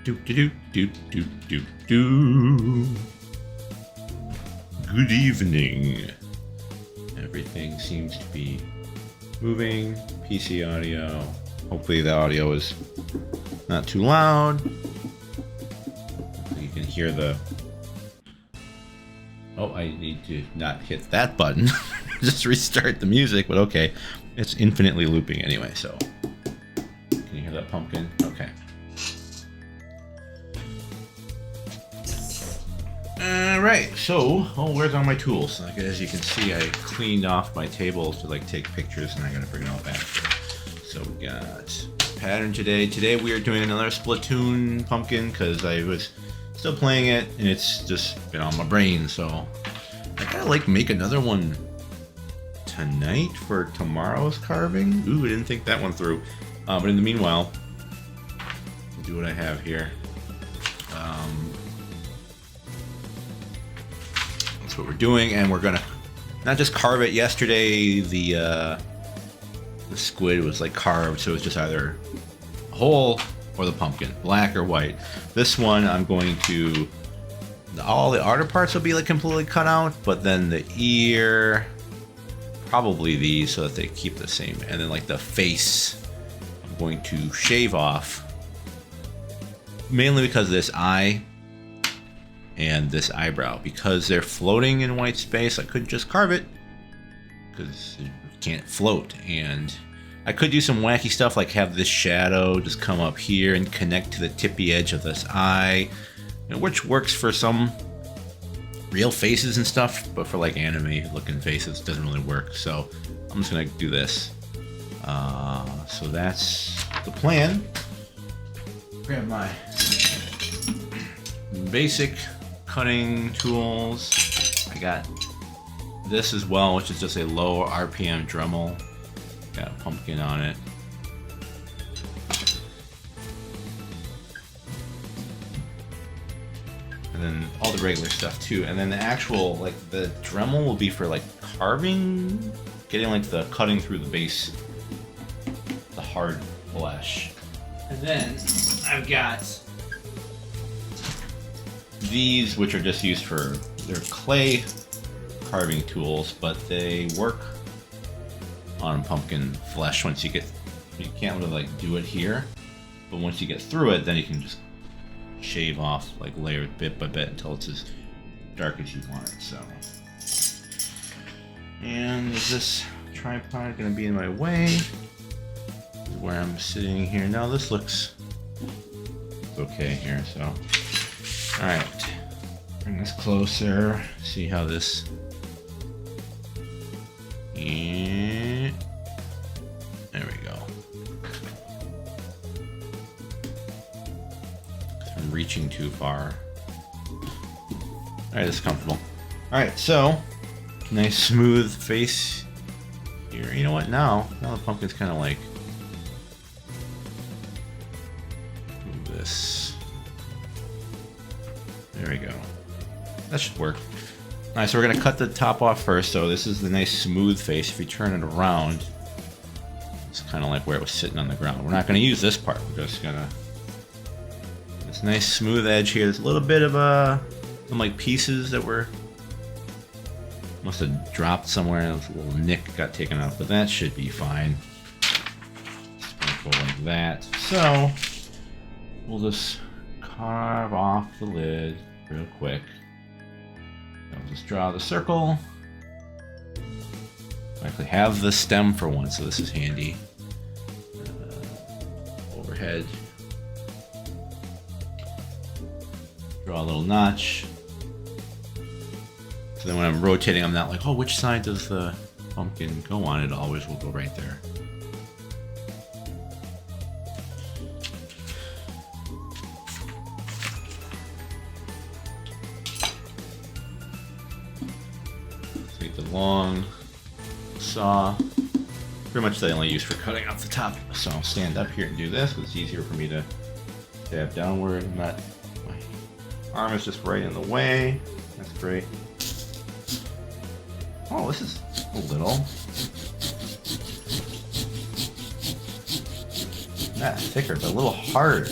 Do do do do do do. Good evening. Everything seems to be moving. PC audio. Hopefully the audio is not too loud. Hopefully you can hear the... Oh, I need to not hit that button. Just restart the music, but okay. It's infinitely looping anyway, so... Can you hear that pumpkin? Okay. Alright, so, where's all my tools? Like, as you can see, I cleaned off my table to like take pictures, and I gotta bring it all back. So we got pattern today. Today we are doing another Splatoon pumpkin, because I was still playing it, and it's just been on my brain, so I gotta like make another one tonight for tomorrow's carving. Ooh, I didn't think that one through. But in the meanwhile, I'll do what I have here. That's what we're doing, and we're gonna not just carve it. Yesterday the squid was like carved, so it's just either a hole or the pumpkin, black or white. This one I'm going to, all the outer parts will be like completely cut out, but then the ear, probably these, so that they keep the same, and then like the face I'm going to shave off, mainly because of this eye and this eyebrow. Because they're floating in white space, I could just carve it, because it can't float. And I could do some wacky stuff, like have this shadow just come up here and connect to the tippy edge of this eye, which works for some real faces and stuff, but for like anime looking faces it doesn't really work. So I'm just gonna do this. So that's the plan. Grab my basic cutting tools. I got this as well, which is just a low RPM Dremel. Got a pumpkin on it. And then all the regular stuff too. And then the actual, like the Dremel will be for like carving, getting like the cutting through the base, the hard flesh. And then I've got these, which are just used for, they're clay carving tools, but they work on pumpkin flesh. Once you get, you can't really like do it here, but once you get through it, then you can just shave off like layers bit by bit until it's as dark as you want it. So, and is this tripod gonna be in my way? Where I'm sitting here now, this looks okay here. So, all right, bring this closer. See how this. And there we go. I'm reaching too far. Alright, this is comfortable. Alright, so nice smooth face here. You know what? Now the pumpkin's kind of like move this. There we go. That should work. Alright, so we're going to cut the top off first. So this is the nice smooth face. If you turn it around, it's kind of like where it was sitting on the ground. We're not going to use this part. We're just going to... This nice smooth edge here. There's a little bit of some like pieces that were... Must have dropped somewhere. A little nick got taken out, but that should be fine. Just going to go like that. So, we'll just carve off the lid real quick. I'll just draw the circle. I actually have the stem for one, so this is handy. Overhead. Draw a little notch. So then when I'm rotating, I'm not like, oh, which side does the pumpkin go on? It always will go right there. Take the long saw. Pretty much they only use for cutting off the top. So I'll stand up here and do this because it's easier for me to stab downward. I'm not, my arm is just right in the way. That's great. Oh, this is a little. Not thicker, but a little harder.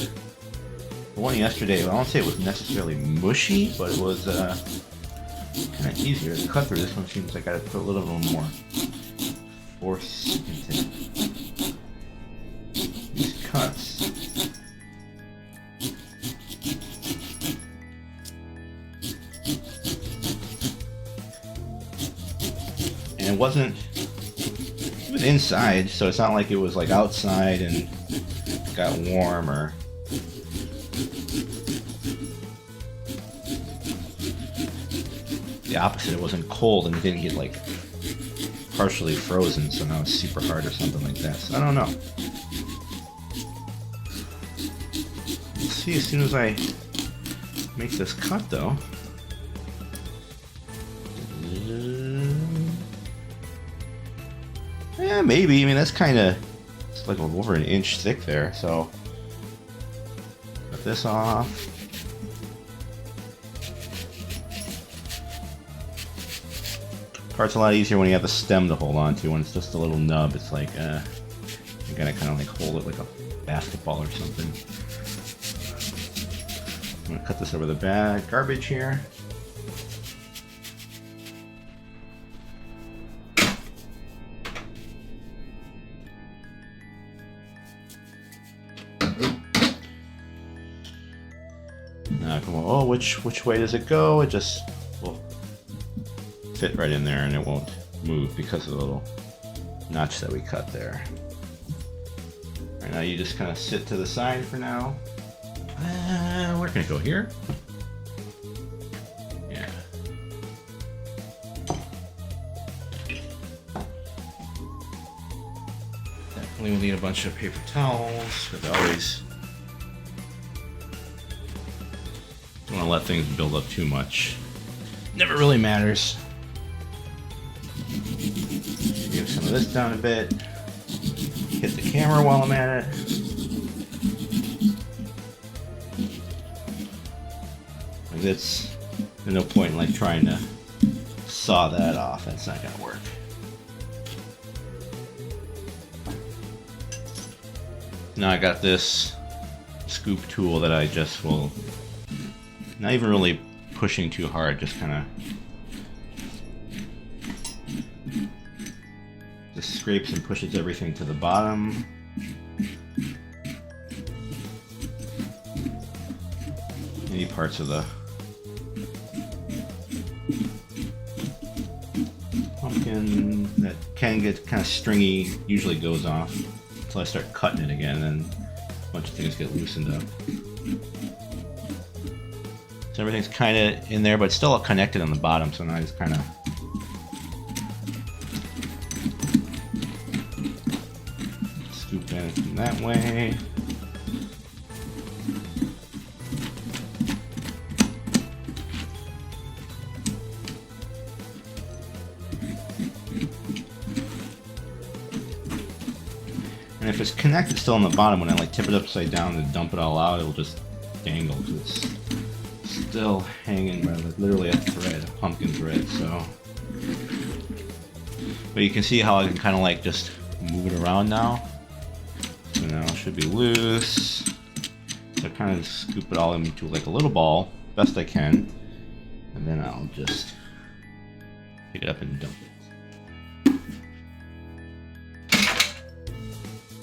A The one yesterday, I won't say it was necessarily mushy, but it was kind of easier to cut through. This one seems like I gotta put a little bit more force into these cuts. And it was inside, so it's not like it was like outside and got warm or the opposite. It wasn't cold and it didn't get like partially frozen, so now it's super hard or something like that. So I don't know. Let's see as soon as I make this cut though. Yeah, maybe. I mean, that's kind of, it's like over an inch thick there, so cut this off. Part's a lot easier when you have the stem to hold on to. When it's just a little nub, it's like, you gotta kind of like hold it like a basketball or something. I'm gonna cut this over the bag, garbage here. Now, come on. Oh, which way does it go? It just will fit right in there and it won't move because of the little notch that we cut there. Right now you just kind of sit to the side for now. Where can it go? Here? Yeah. Definitely will need a bunch of paper towels, but always don't want to let things build up too much. Never really matters. Give some of this down a bit. Hit the camera while I'm at it. Like there's no point in like trying to saw that off. That's not gonna work. Now I got this scoop tool that I just will, not even really pushing too hard, just kind of just scrapes and pushes everything to the bottom. Any parts of the pumpkin that can get kind of stringy usually goes off until I start cutting it again, and a bunch of things get loosened up. So everything's kind of in there, but it's still connected on the bottom, so now I just kind of scoop in from that way. And if it's connected still on the bottom, when I like tip it upside down and dump it all out, it'll just dangle. It's still hanging by like literally a thread, a pumpkin thread. So, but you can see how I can kind of like just move it around now. So now it should be loose. So I kind of scoop it all into like a little ball, best I can, and then I'll just pick it up and dump it.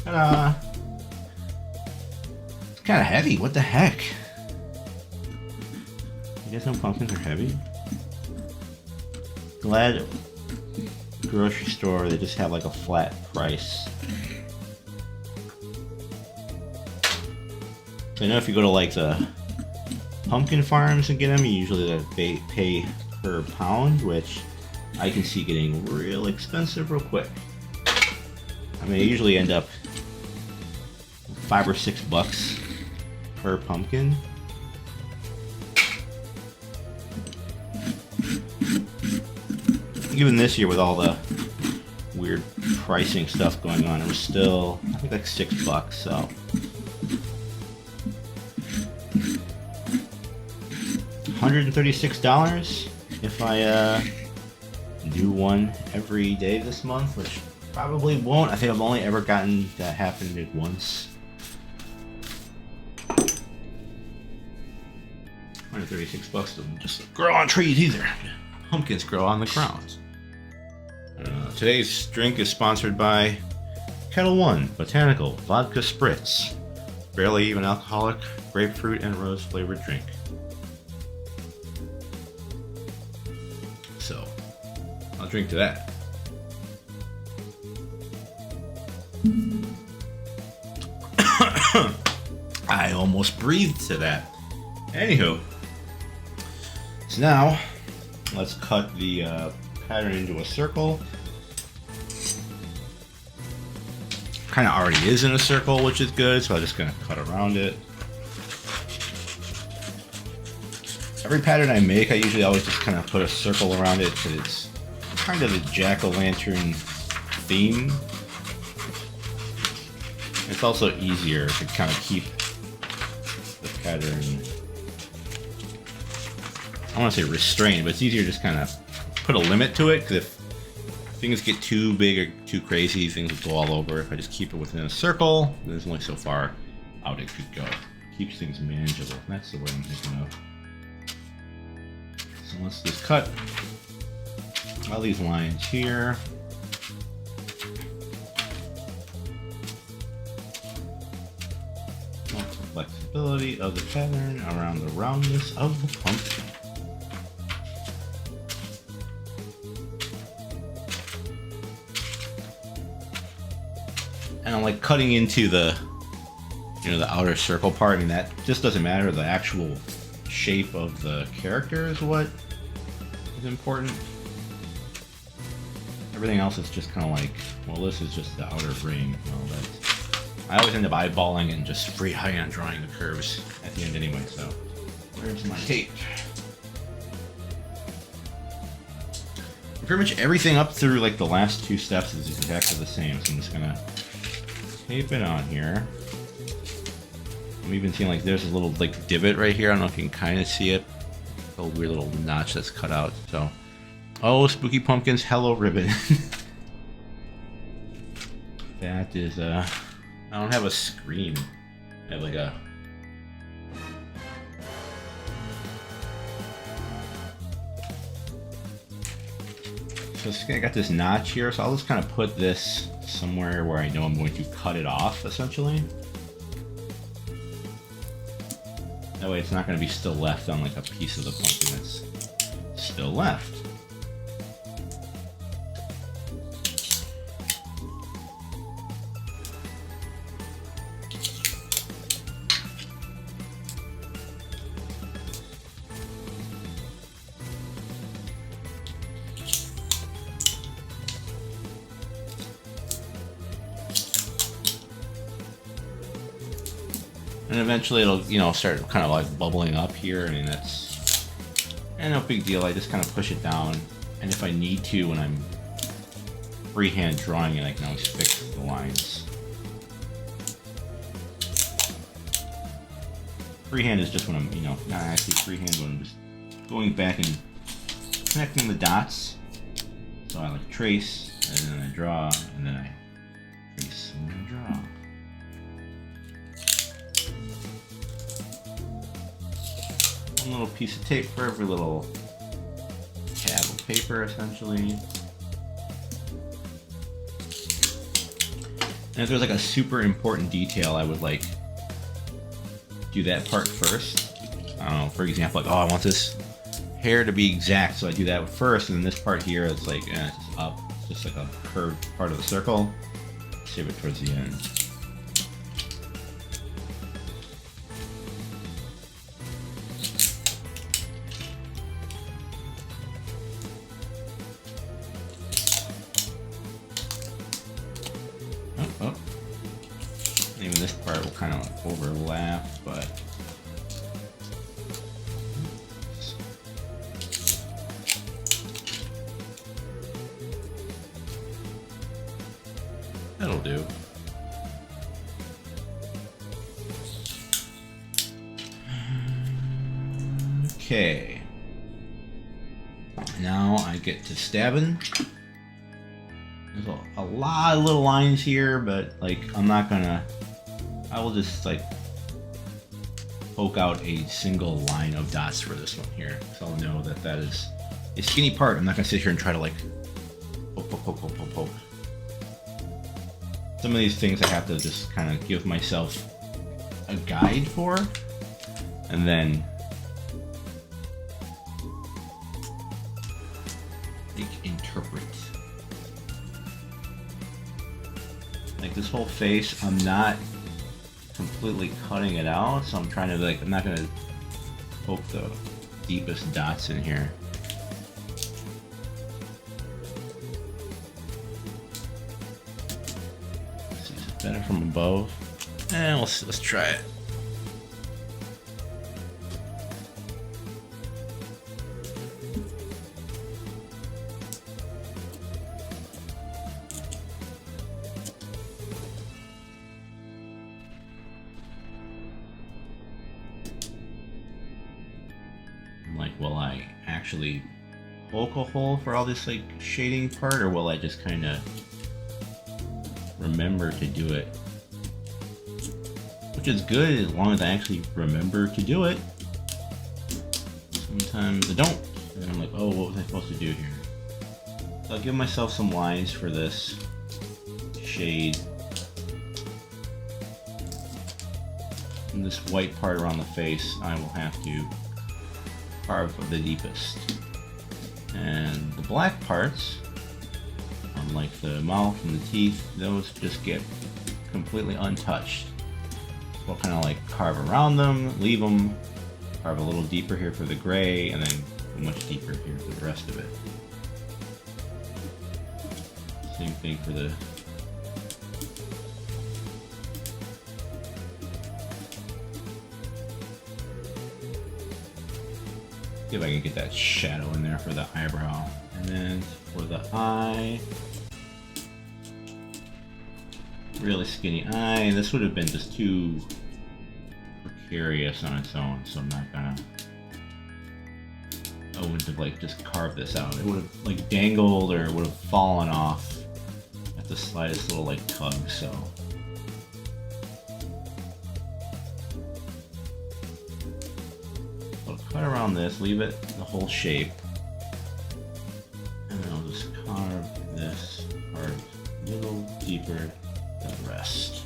Ta-da! It's kind of heavy. What the heck? You guys know pumpkins are heavy? Glad grocery store, they just have like a flat price. So I know if you go to like the pumpkin farms and get them, you usually pay per pound, which I can see getting real expensive real quick. I mean, I usually end up $5 or $6 per pumpkin. Even this year with all the weird pricing stuff going on, it was still, I think, like $6, so. $136 if I do one every day this month, which probably won't. I think I've only ever gotten that happen once. $136 don't just grow on trees either. Pumpkins grow on the ground. Today's drink is sponsored by Kettle One Botanical Vodka Spritz. Barely even alcoholic, grapefruit and rose flavored drink. So, I'll drink to that. I almost breathed to that. Anywho, so now let's cut the pattern into a circle. Kind of already is in a circle, which is good, so I'm just going to cut around it. Every pattern I make, I usually always just kind of put a circle around it because it's kind of a jack-o'-lantern theme. It's also easier to kind of keep the pattern, I want to say restrained, but it's easier to just kind of put a limit to it, because if things get too big or too crazy, things will go all over. If I just keep it within a circle, there's only so far out it could go. Keeps things manageable. That's the word I'm thinking of. So let's just cut all these lines here. Flexibility of the pattern around the roundness of the pumpkin. And I'm like cutting into the, the outer circle part. I mean, that just doesn't matter. The actual shape of the character is what is important. Everything else is just kind of like, well, this is just the outer ring. Well, I always end up eyeballing and just freehand drawing the curves at the end anyway, so where's my tape? Pretty much everything up through like the last two steps is exactly the same, so I'm just gonna tape it on here. I'm even seeing like there's a little like divot right here. I don't know if you can kind of see it. A little weird little notch that's cut out. So, oh, Spooky Pumpkins, hello ribbon. That is I don't have a screen. I have like a... So I got this notch here, so I'll just kind of put this somewhere where I know I'm going to cut it off, essentially. That way it's not going to be still left on like a piece of the pumpkin that's still left. And eventually it'll, start kind of like bubbling up here. I mean, that's no big deal. I just kind of push it down. And if I need to, when I'm freehand drawing it, I can always fix the lines. Freehand is just when I'm, not actually freehand, when I'm just going back and connecting the dots. So I like trace, and then I draw, and then I trace, and then I draw. One little piece of tape for every little tab of paper, essentially. And if there's like a super important detail, I would like do that part first. I don't know, for example, like, oh, I want this hair to be exact, so I do that first, and then this part here is like, it's just up. It's just like a curved part of the circle. Save it towards the end. Oh. Even this part will kind of overlap, but that'll do. Okay. Now I get to stabbing. There's a lot of little lines here, but like I will just like poke out a single line of dots for this one here. So I'll know that that is a skinny part. I'm not gonna sit here and try to like poke, poke, poke, poke, poke, poke. Some of these things I have to just kind of give myself a guide for, and then interpret. Like this whole face, I'm not completely cutting it out, so I'm trying to like, I'm not gonna poke the deepest dots in here. Let's see, is it better from above? Let's try it. Like, will I actually poke a hole for all this like shading part, or will I just kind of remember to do it? Which is good as long as I actually remember to do it. Sometimes I don't, and I'm like, oh, what was I supposed to do here? So I'll give myself some lines for this shade. And this white part around the face, I will have to carve the deepest. And the black parts, like the mouth and the teeth, those just get completely untouched. We'll kind of like carve around them, leave them, carve a little deeper here for the gray, and then much deeper here for the rest of it. Same thing for the see if I can get that shadow in there for the eyebrow. And then for the eye, really skinny eye. This would have been just too precarious on its own, so I'm not gonna. I wouldn't have like just carved this out. It would have like dangled, or it would have fallen off at the slightest little like tug. So I'll cut around this, leave it the whole shape, and then I'll just carve this part a little deeper than the rest.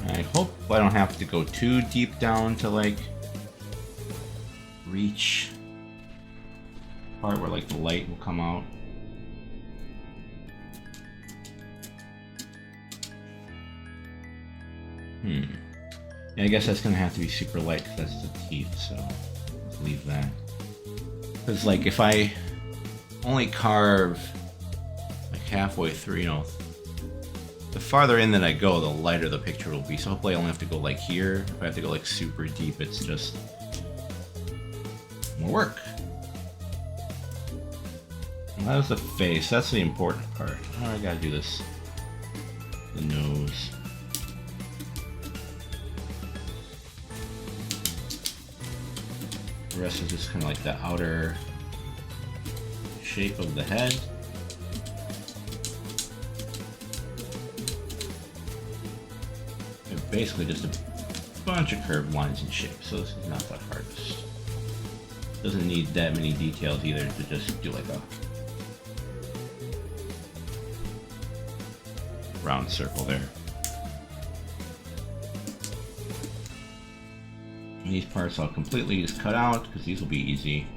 I hope I don't have to go too deep down to like reach the part where like the light will come out. Yeah, I guess that's gonna have to be super light because that's the teeth, so let's leave that. Because like if I only carve like halfway through, you know, the farther in that I go, the lighter the picture will be. So hopefully I only have to go like here. If I have to go like super deep, it's just more work. And that was the face. That's the important part. Oh, I gotta do this. The nose. The rest is just kind of like the outer shape of the head. Basically just a bunch of curved lines and shapes, so this is not that hard. Doesn't need that many details either to just do like a round circle there. And these parts I'll completely just cut out because these will be easy.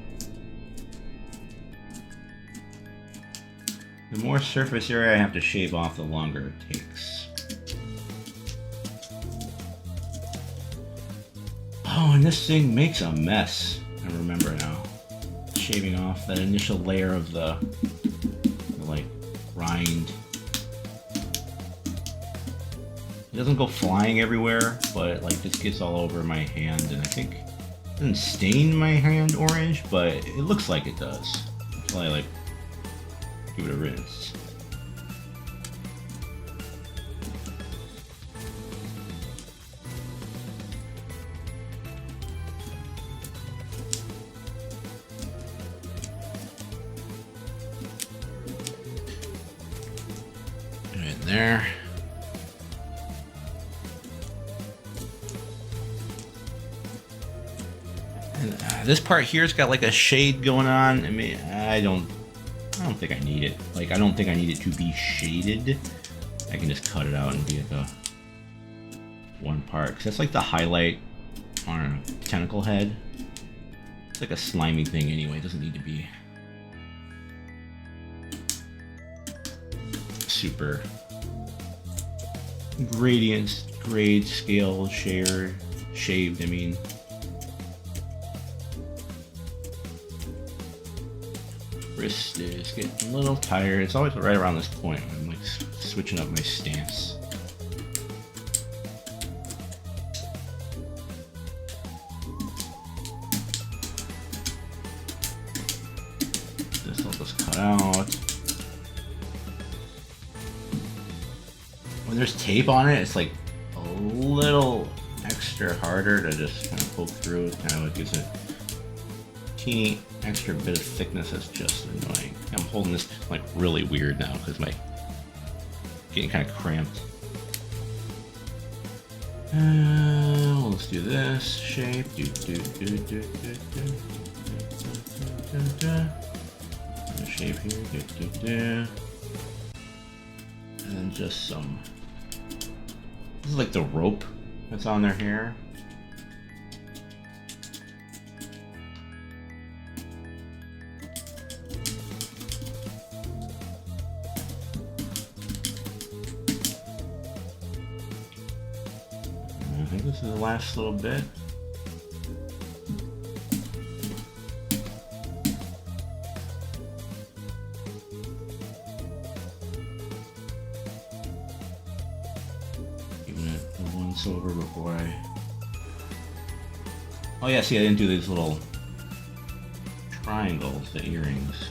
The more surface area I have to shave off, the longer it takes. Oh, and this thing makes a mess. I remember now. Shaving off that initial layer of the like rind. It doesn't go flying everywhere, but it like just gets all over my hand, and I think it doesn't stain my hand orange, but it looks like it does. So I like give it a rinse. In there. And this part here's got like a shade going on. I mean, I don't think I need it. Like, I don't think I need it to be shaded. I can just cut it out and be like a one part. Cause that's like the highlight on a tentacle head. It's like a slimy thing anyway. It doesn't need to be super grade scale shaved, I mean. Wrist is getting a little tired. It's always right around this point when I'm like switching up my stance. This will just cut out. When there's tape on it, it's like a little extra harder to just kind of poke through. It kind of like gives it a teeny extra bit of thickness. That's just annoying. I'm holding this like really weird now because my getting kind of cramped. Let's do this shape. Shape here. And then just some. This is like the rope that's on their hair. I think this is the last little bit. Giving it a once over before I... Oh yeah, see, I didn't do these little triangles, the earrings.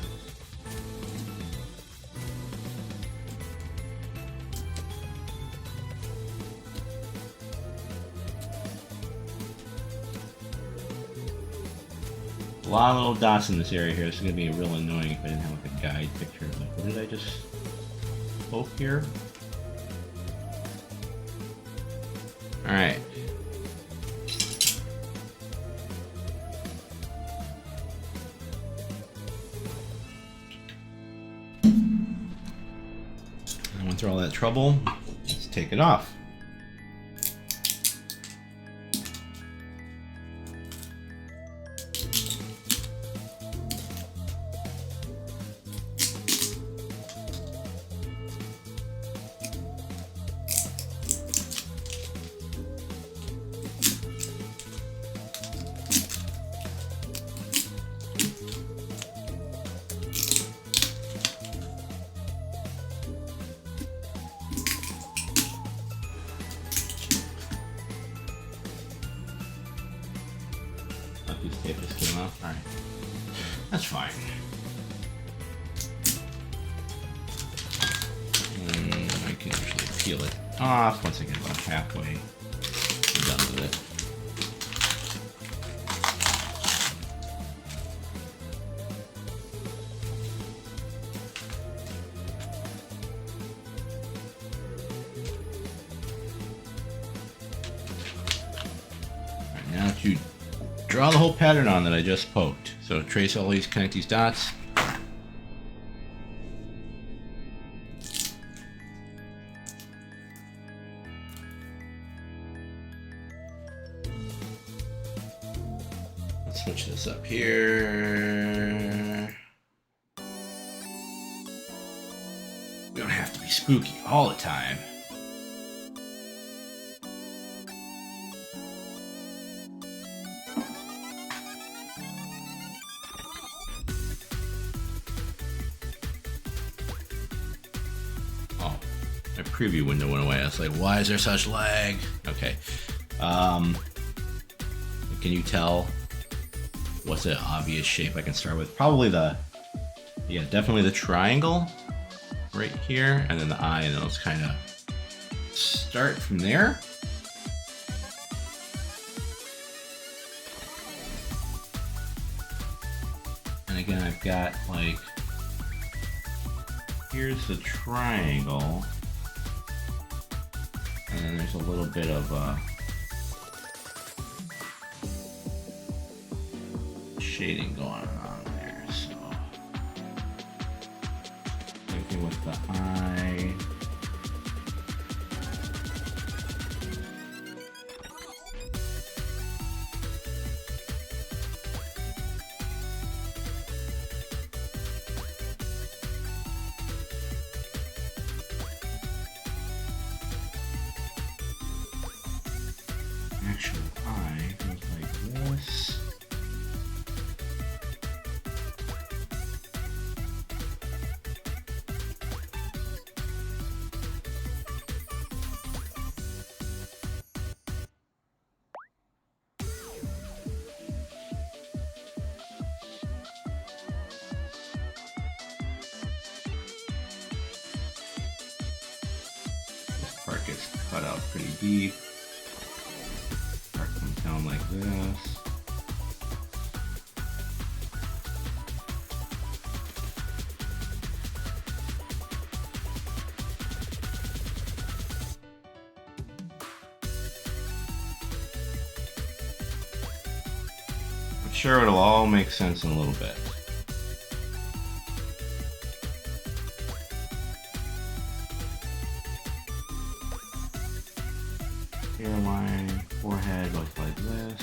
A lot of little dots in this area here. This is going to be real annoying if I didn't have like a guide picture. Like, what did I just poke here? Alright. I went through all that trouble. Let's take it off. This tape just came off. Alright. That's fine. And I can usually peel it off once I get about halfway done with it. Alright, now to draw the whole pattern on that I just poked. So trace all these, connect these dots. Let's switch this up here. We don't have to be spooky all the time. preview window went away. I was like, why is there such lag? Okay. Can you tell what's an obvious shape I can start with? Probably definitely the triangle right here, and then the eye, and then let's kind of start from there. And again, I've got like, here's the triangle, and then there's a little bit of shading going on there. So same thing with the eye. Actual eye goes like this. This part gets cut out pretty deep. Comes down like this. I'm sure it'll all make sense in a little bit. Hairline, forehead looks like this.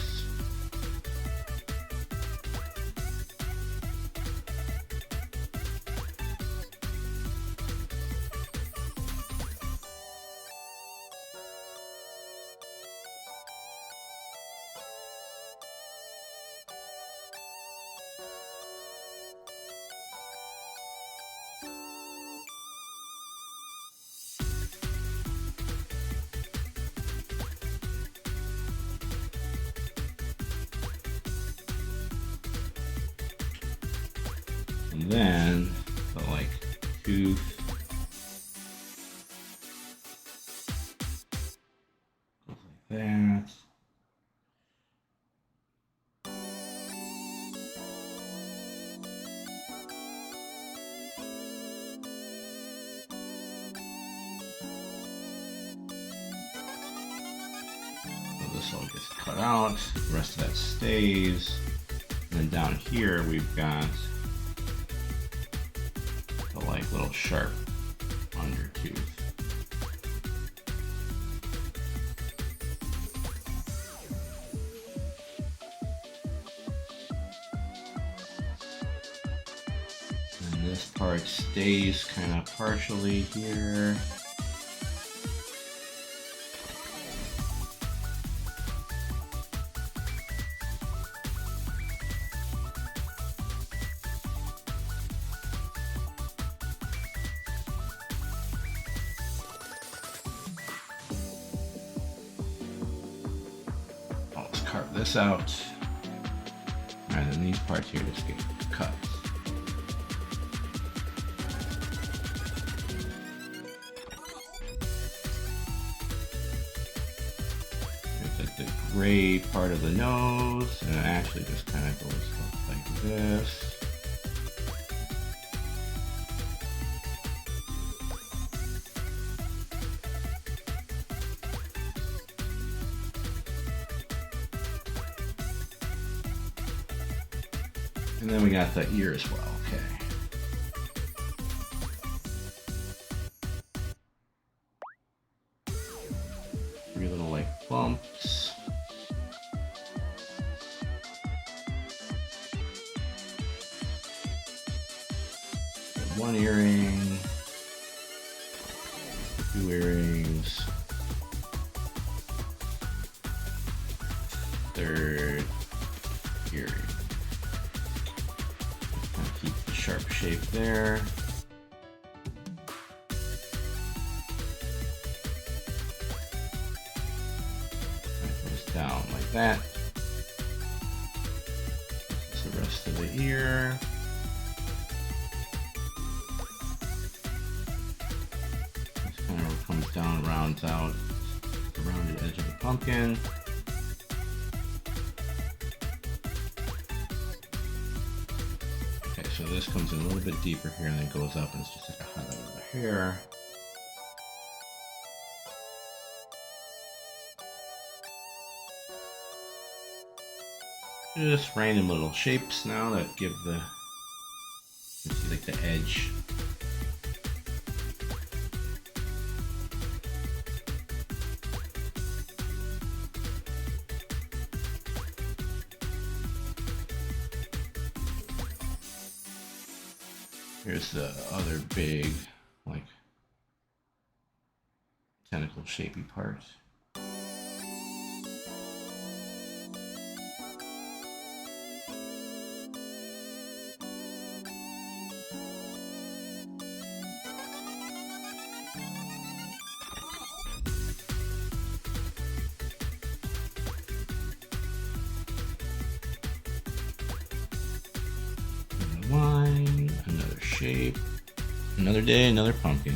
And then the like tooth. Goes like that. So this all gets cut out, the rest of that stays. And then down here we've got the like little sharp under tooth. And this part stays kind of partially here. Carve this out, and then these parts here just get cut. There's like the gray part of the nose, and it actually just kind of goes like this. And then we got the ear as well, okay. Three little like bumps. One earring, two earrings, third earring. Keep the sharp shape there. down like that. This is the rest of the ear. This kind of comes down, rounds out the rounded edge of the pumpkin. Okay, so this comes in a little bit deeper here and then goes up, and it's just like a highlight of the hair. Just random little shapes now that give the, you see, like the edge. Here's the other big, like, tentacle shapy part. Line, another shape, another day, another pumpkin.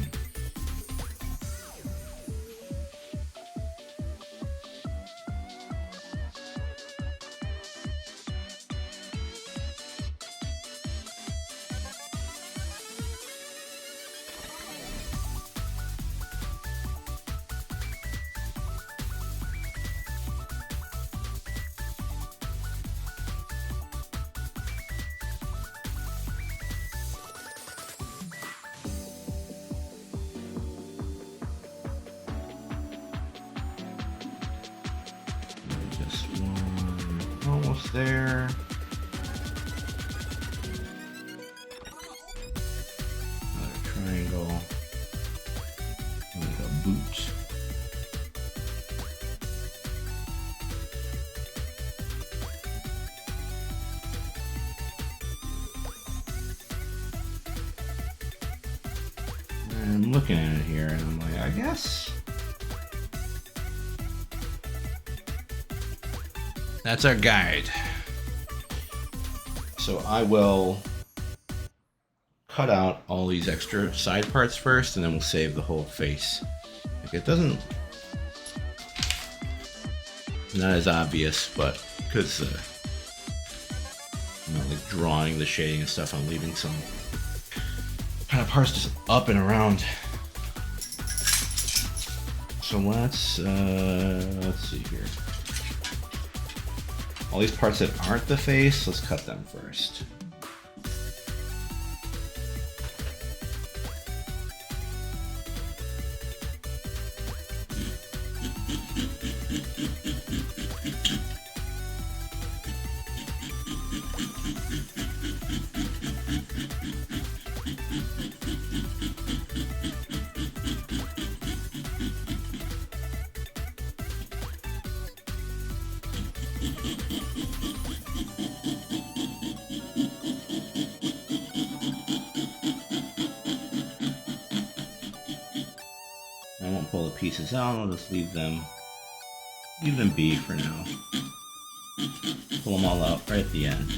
Almost there. Another triangle. Like a boot. And I'm looking at it here and I'm like, I guess that's our guide. So I will cut out all these extra side parts first, and then we'll save the whole face. Like, it doesn't, not as obvious, but because you know, like drawing the shading and stuff, I'm leaving some kind of parts just up and around. So let's see here. All these parts that aren't the face, let's cut them first. I won't pull the pieces out, I'll just leave them be for now. Pull them all out right at the end.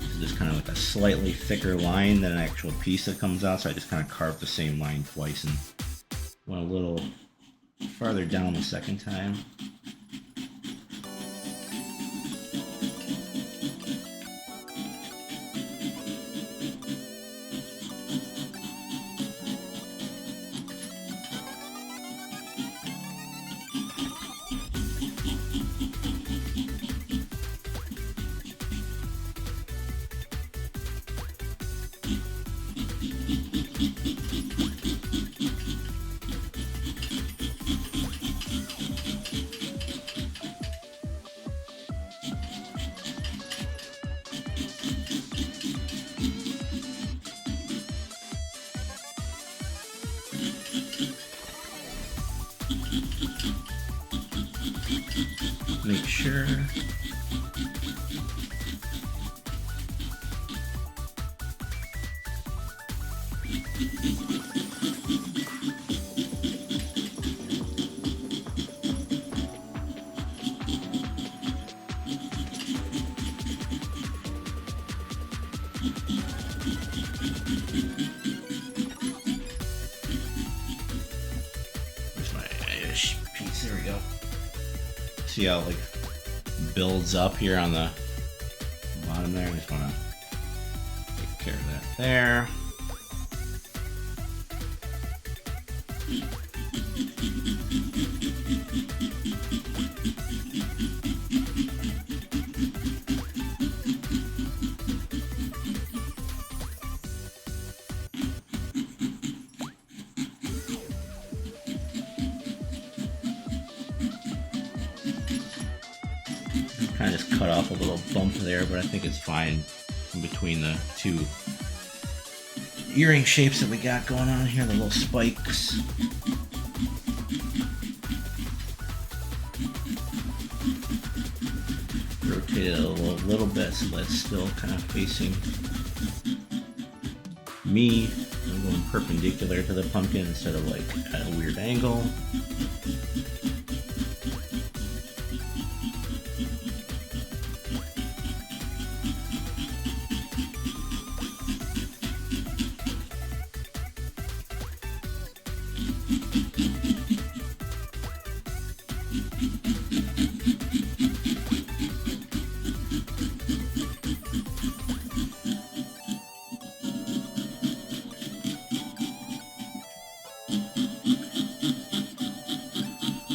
This is just kind of like a slightly thicker line than an actual piece that comes out, so I just kind of carved the same line twice and went a little farther down the second time. Make sure Where's my piece? There we go. See how it like builds up here on the bottom there? I just want to take care of that there. Kind of just cut off a little bump there, but I think it's fine in between the two earring shapes that we got going on here, the little spikes. Rotate it a little bit so that's still kind of facing me. I'm going perpendicular to the pumpkin instead of like at a weird angle.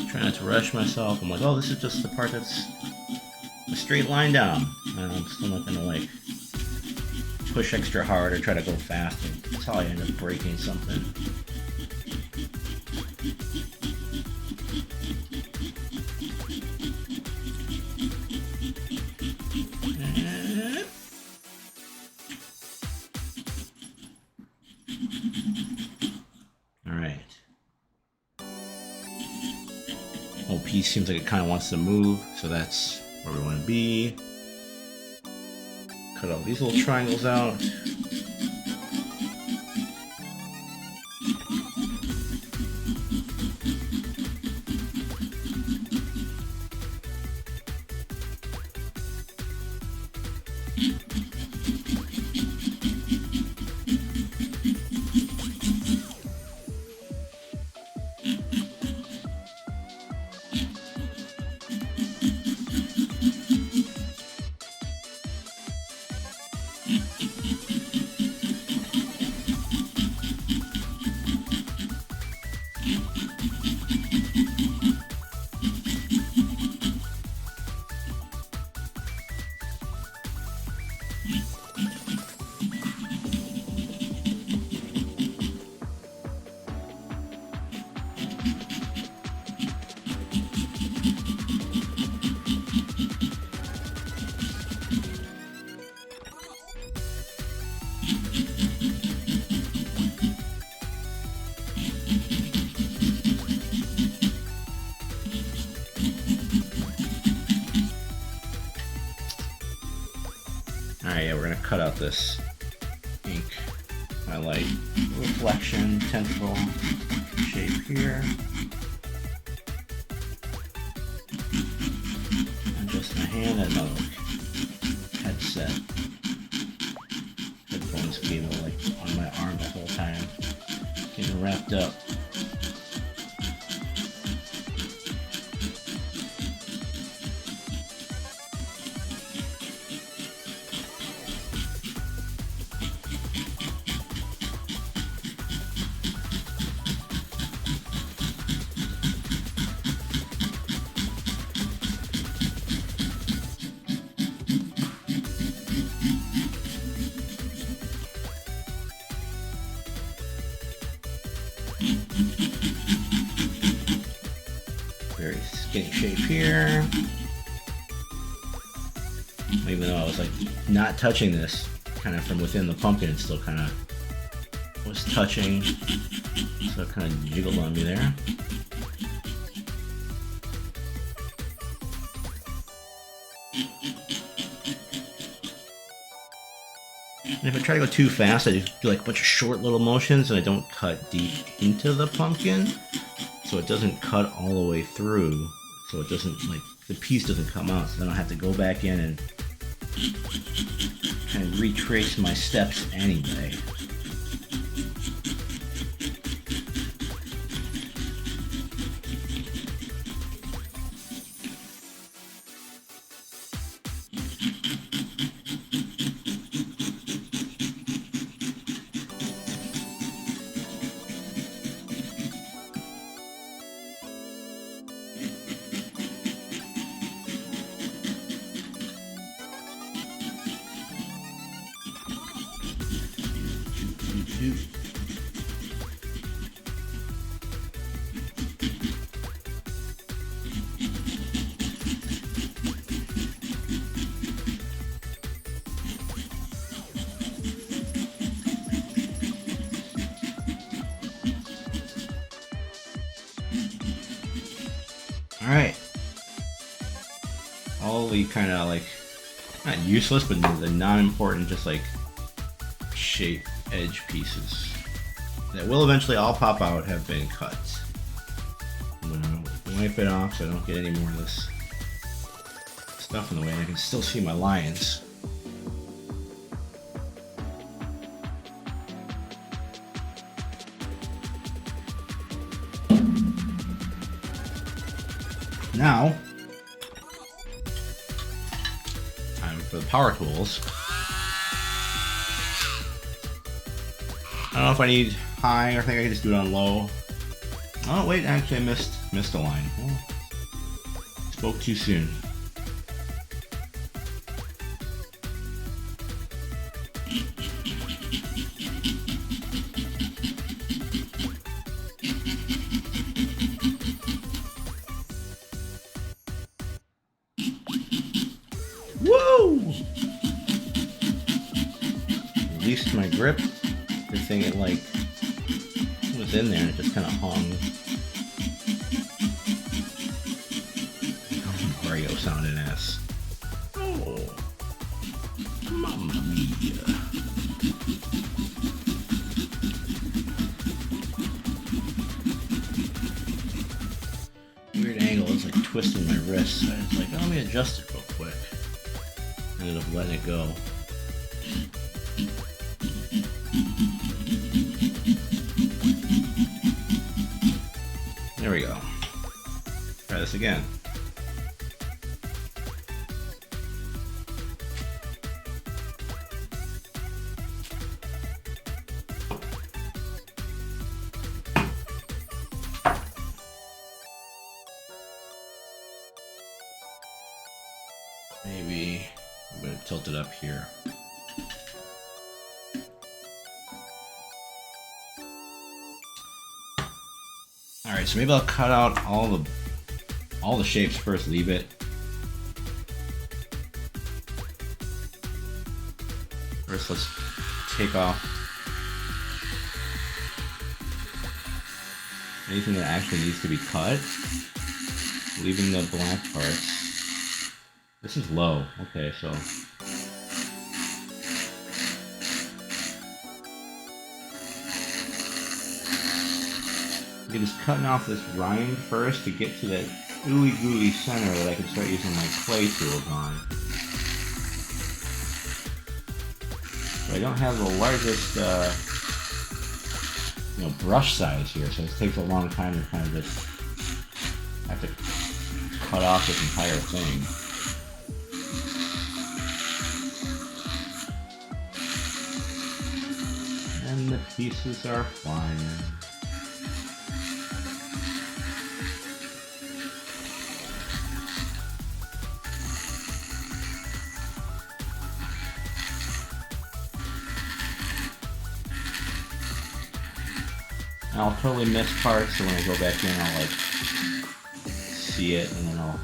Try not to rush myself. I'm like, oh, this is just the part that's a straight line down. And I'm still not gonna like push extra hard or try to go fast. And that's how I end up breaking something. Whole piece seems like it kind of wants to move, so that's where we want to be. Cut all these little triangles out. Alright, yeah, we're gonna cut out this ink highlight reflection tentacle shape here. And just my hand and my headset. Headphones being like on my arm the whole time. Getting wrapped up. Very skinny shape here. Even though I was like not touching this, kind of from within the pumpkin, it still kind of was touching. So it kind of jiggled on me there. And if I try to go too fast, I just do like a bunch of short little motions and I don't cut deep into the pumpkin. So it doesn't cut all the way through. So it doesn't, like, the piece doesn't come out. So then I have to go back in and kind of retrace my steps anyway. Alright. All the kind of like, not useless, but the non-important, just like shape edge pieces that will eventually all pop out have been cut. I'm gonna wipe it off so I don't get any more of this stuff in the way, and I can still see my lines. Now, time for the power tools. I don't know if I need high, or I think I can just do it on low. Oh wait, actually I missed a line. Oh, spoke too soon. Woo! Released my grip. Good thing it like was in there and it just kind of hung. Mario sounding ass. Oh, mamma mia! Weird angle. It's like twisting my wrist. So I was like, oh, let me adjust it real quick. Ended up letting it go. There we go. Try this again. Maybe I'm going to tilt it up here. Alright, so maybe I'll cut out all the shapes first, leave it. First, let's take off anything that actually needs to be cut, leaving the black parts. This is low. Okay, so you're just cutting off this rind first to get to that ooey gooey center that I can start using my clay tools on. But I don't have the largest brush size here, so it takes a long time to kind of just have to cut off this entire thing. And the pieces are flying. And I'll totally miss parts, so when I go back in, I'll like see it, and then I'll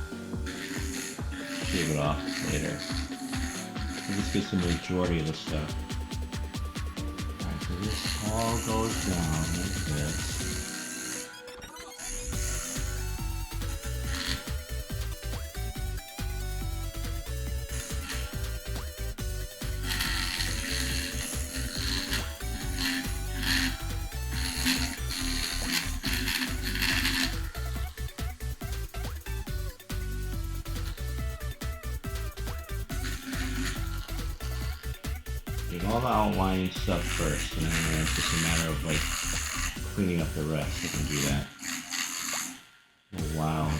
shave it off later. So this gets the majority of the stuff. Alright, so this all goes down like this. outline stuff first, and then it's just a matter of like cleaning up the rest. I can do that. Oh, wow.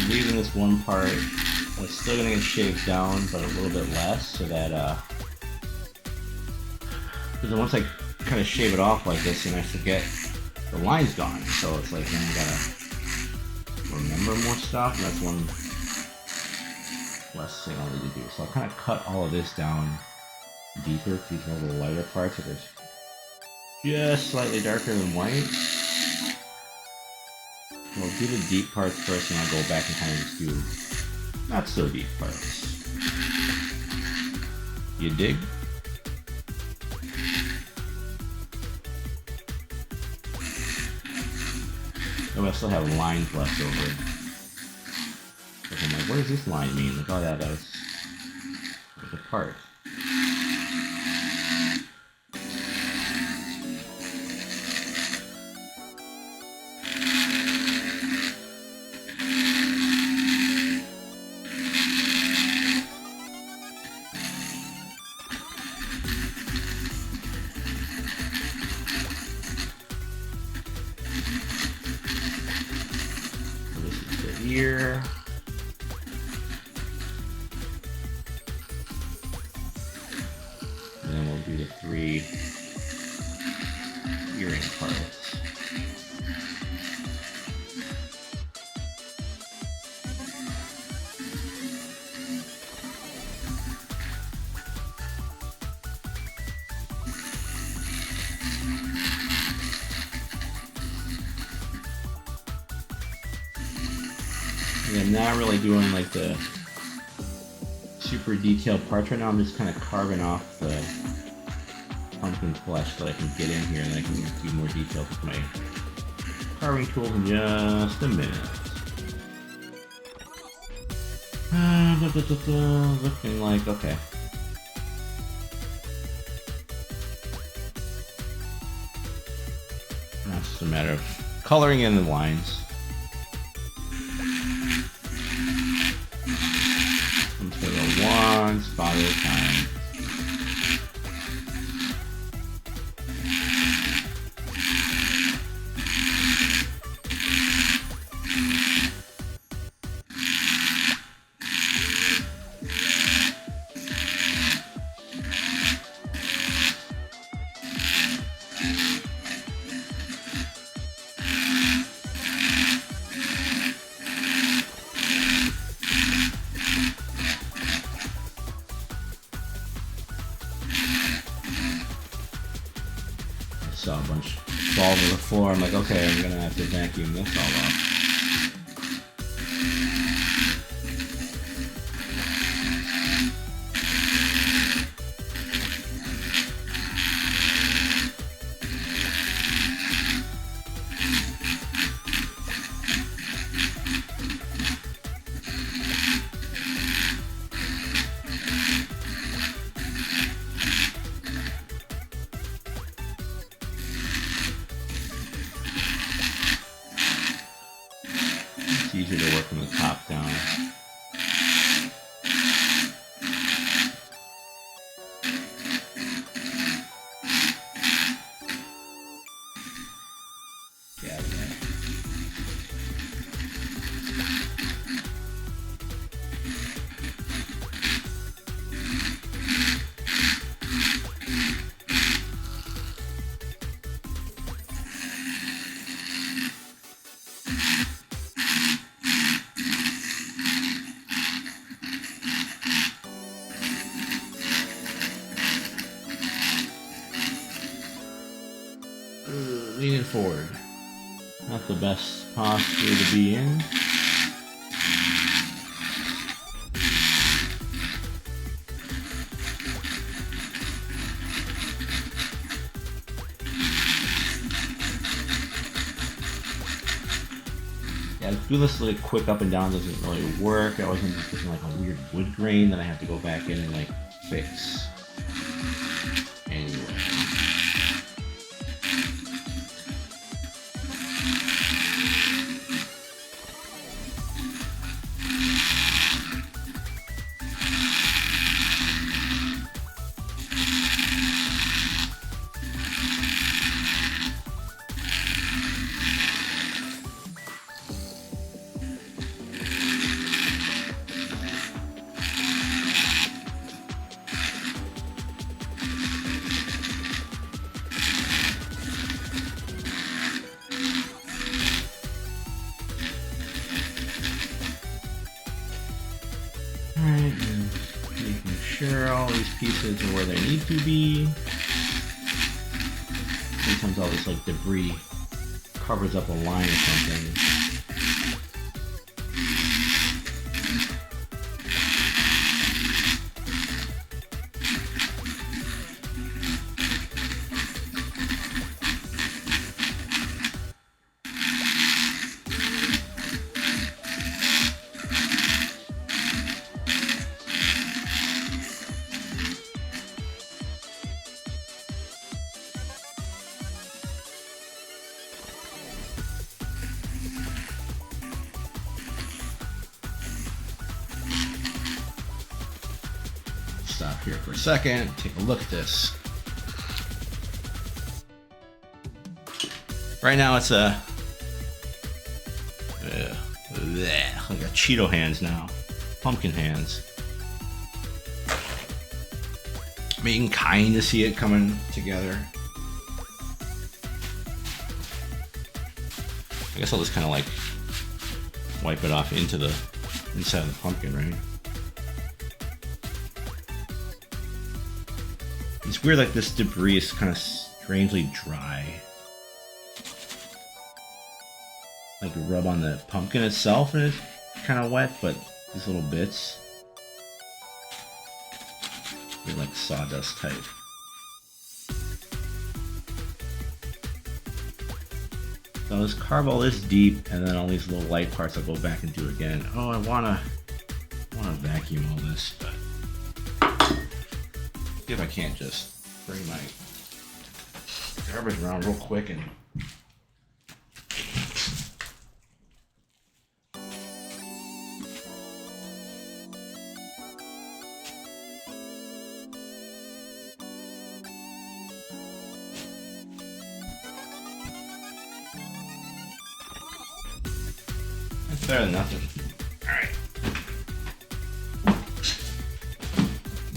Leaving this one part, it's still gonna get shaved down, but a little bit less, so that because once I kind of shave it off like this, and I forget the line's gone, so it's like then I gotta remember more stuff, and that's one less thing I'll need to do. So I'll kind of cut all of this down deeper to these little lighter parts, so there's just slightly darker than white. We'll do the deep parts first, and I'll go back and kind of just do not so deep parts. You dig? Oh, I still have lines left over. I'm like, what does this line mean? Like, oh, that was a part. Ear. And then we'll do the 3 earring parts. And I'm not really doing like the super detailed parts right now. I'm just kind of carving off the pumpkin flesh so that I can get in here and I can do more details with my carving tools in just a minute. Looking like, okay. Now it's just a matter of coloring in the lines. One spot at a time. Saw a bunch fall over the floor. I'm like, okay, I'm gonna have to vacuum this all up. It's easier to work from the top down. Leaning forward. Not the best posture to be in. doing this like quick up and down doesn't really work. I always end up getting like a weird wood grain that I have to go back in and like fix. Anyway. Alright, making sure all these pieces are where they need to be. Sometimes all this like debris covers up a line or something. Stop here for a second, take a look at this. Right now it's a I got Cheeto hands now, pumpkin hands. I mean, you can kind of see it coming together. I guess I'll just kind of like wipe it off into the inside of the pumpkin, right? It's weird, like this debris is kind of strangely dry. Like you rub on the pumpkin itself and it's kind of wet, but these little bits, they're like sawdust type. So this carve all this deep, and then all these little light parts I'll go back and do again. Oh, I wanna vacuum all this, but see if I can't just bring my garbage around real quick and that's better than nothing. Alright.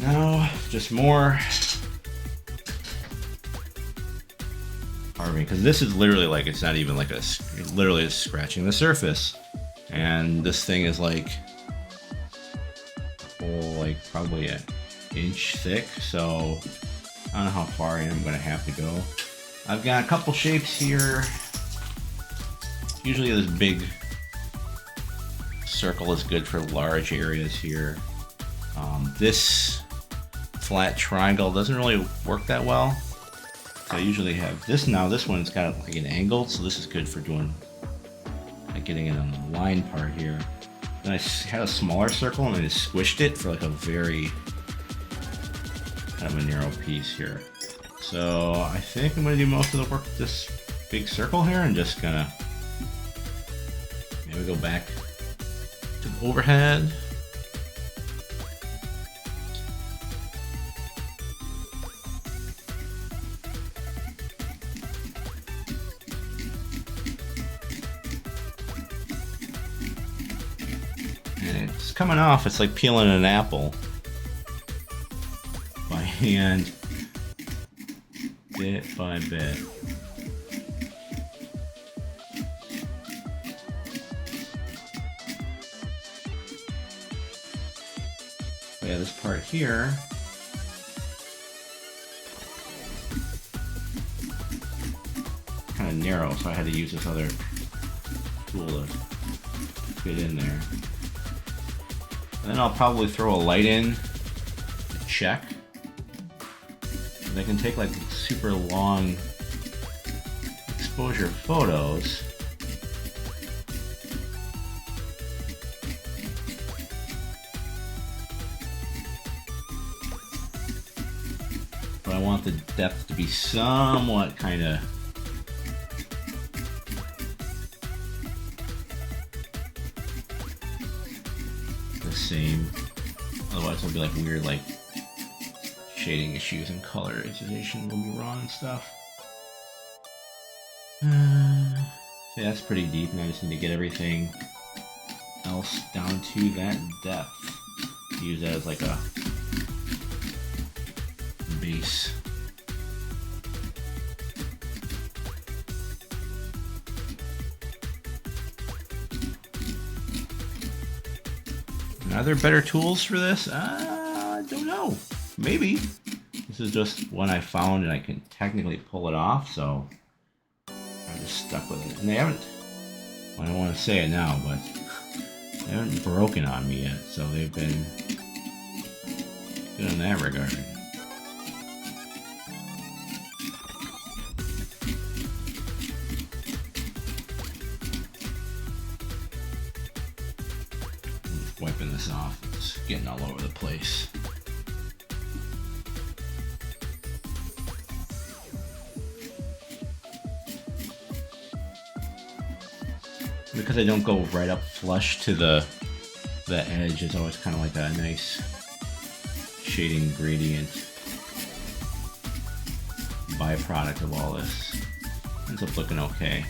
Now, just more carving, because this is literally like, it's not even like it literally is scratching the surface. And this thing is like, like probably an inch thick, so I don't know how far I am going to have to go. I've got a couple shapes here. Usually this big circle is good for large areas here. This flat triangle doesn't really work that well. So I usually have this now. This one's got like an angle, so this is good for doing like getting it on the line part here. Then I had a smaller circle and I just squished it for like a very kind of a narrow piece here. So I think I'm gonna do most of the work with this big circle here and just gonna maybe go back to the overhead. And it's coming off, it's like peeling an apple by hand, bit by bit. Yeah, this part here, kind of narrow, so I had to use this other tool to fit in there. And then I'll probably throw a light in to check. And I can take like super long exposure photos but I want the depth to be somewhat kind of the same. Otherwise it'll be like weird like shading issues and colorization will be wrong and stuff. So that's pretty deep, and I just need to get everything else down to that depth. Use that as like a base. Are there better tools for this? I don't know. Maybe. This is just one I found and I can technically pull it off, so I'm just stuck with it. And they haven't, well, I don't want to say it now, but they haven't broken on me yet, so they've been good in that regard. Wiping this off, it's getting all over the place. Because I don't go right up flush to the edge, it's always kind of like a nice shading gradient byproduct of all this. Ends up looking okay.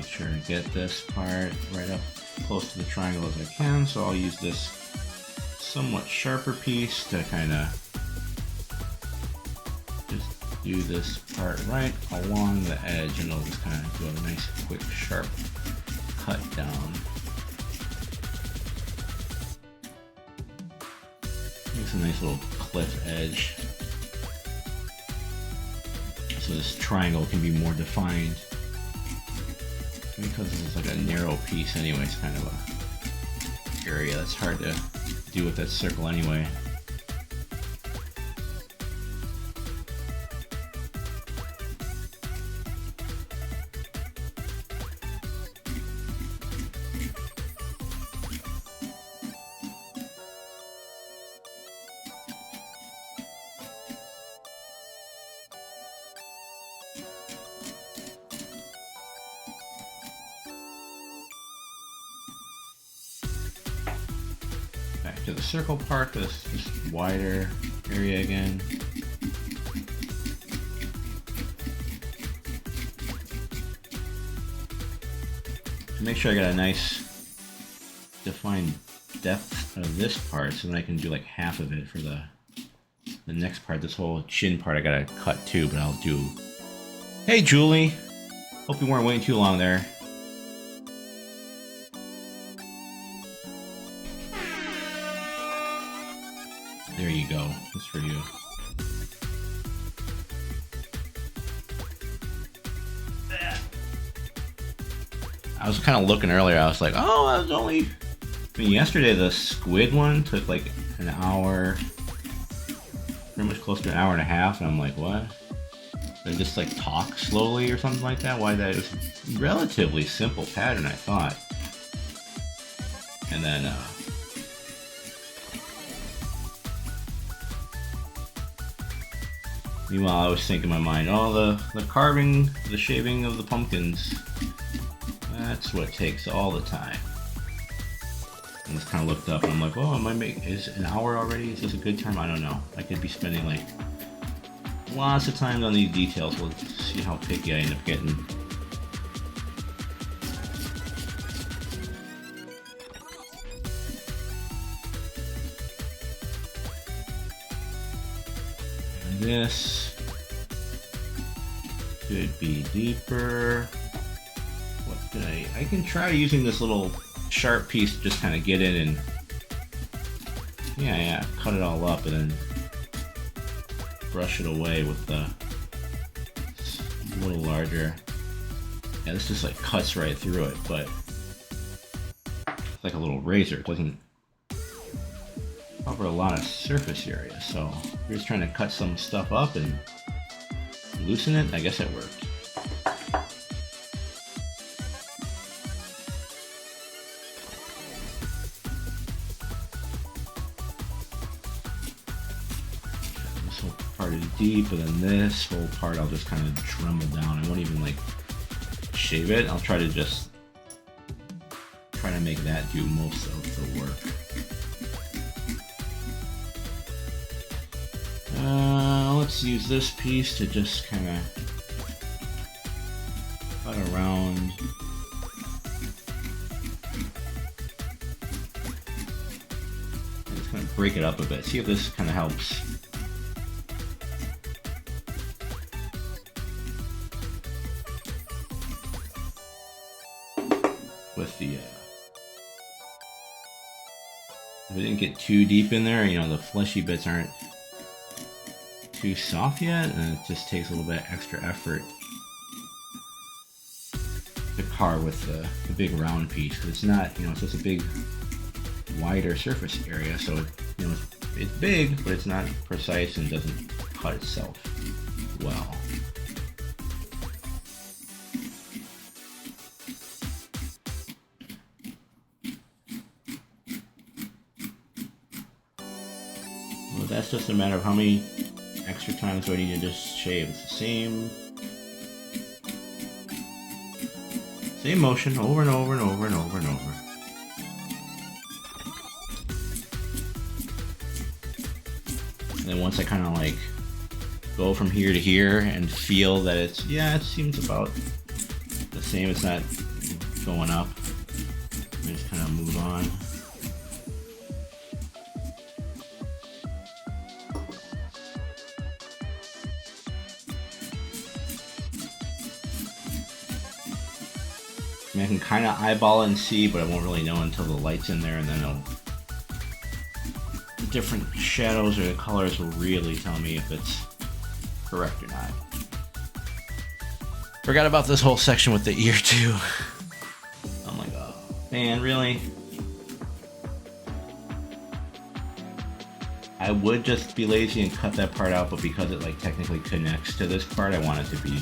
Sure to get this part right up close to the triangle as I can, so I'll use this somewhat sharper piece to kind of just do this part right along the edge, and it'll just kind of do a nice quick sharp cut down. Makes a nice little cliff edge, so this triangle can be more defined. Because this is like a narrow piece anyway, it's kind of a area that's hard to do with that circle anyway. Back to the circle part, this just wider area again. To make sure I got a nice defined depth of this part, so then I can do like half of it for the next part. This whole chin part I gotta cut too, but I'll do. Hey Julie, hope you weren't waiting too long there. There you go, just for you. I was kind of looking earlier, I was like, oh, that was only... I mean, yesterday the squid one took like an hour, pretty much close to an hour and a half, and I'm like, what? They just like talk slowly or something like that? Why that? It was a relatively simple pattern, I thought. And then, meanwhile, I was thinking in my mind, oh, the carving, the shaving of the pumpkins, that's what takes all the time. And just kind of looked up and I'm like, oh, is it an hour already? Is this a good time? I don't know. I could be spending like lots of times on these details. We'll see how picky I end up getting. And this could be deeper. What could I can try using this little sharp piece to just kind of get in and yeah, cut it all up and then brush it away with the little larger. Yeah, this just like cuts right through it, but it's like a little razor. It doesn't cover a lot of surface area, so you're just trying to cut some stuff up and loosen it. I guess it worked. Deep, and then this whole part I'll just kind of dremel down. I won't even like shave it. I'll try to just make that do most of the work. Let's use this piece to just kind of cut around. And just kind of break it up a bit. See if this kind of helps. With the if it didn't get too deep in there, you know, the fleshy bits aren't too soft yet, and it just takes a little bit extra effort to carve with the big round piece, because it's not, you know, it's just a big wider surface area, so it, you know, it's big, but it's not precise and doesn't cut itself well. Well, that's just a matter of how many extra times do I need to just shave. It's the same motion over and over and over and over and over. And then once I kind of like go from here to here and feel that it's, yeah, it seems about the same, it's not going up, I just kind of move on. I mean, I can kind of eyeball it and see, but I won't really know until the light's in there, and then the different shadows or the colors will really tell me if it's correct or not. Forgot about this whole section with the ear too. I'm like, oh man, really? I would just be lazy and cut that part out, but because it like technically connects to this part, I want it to be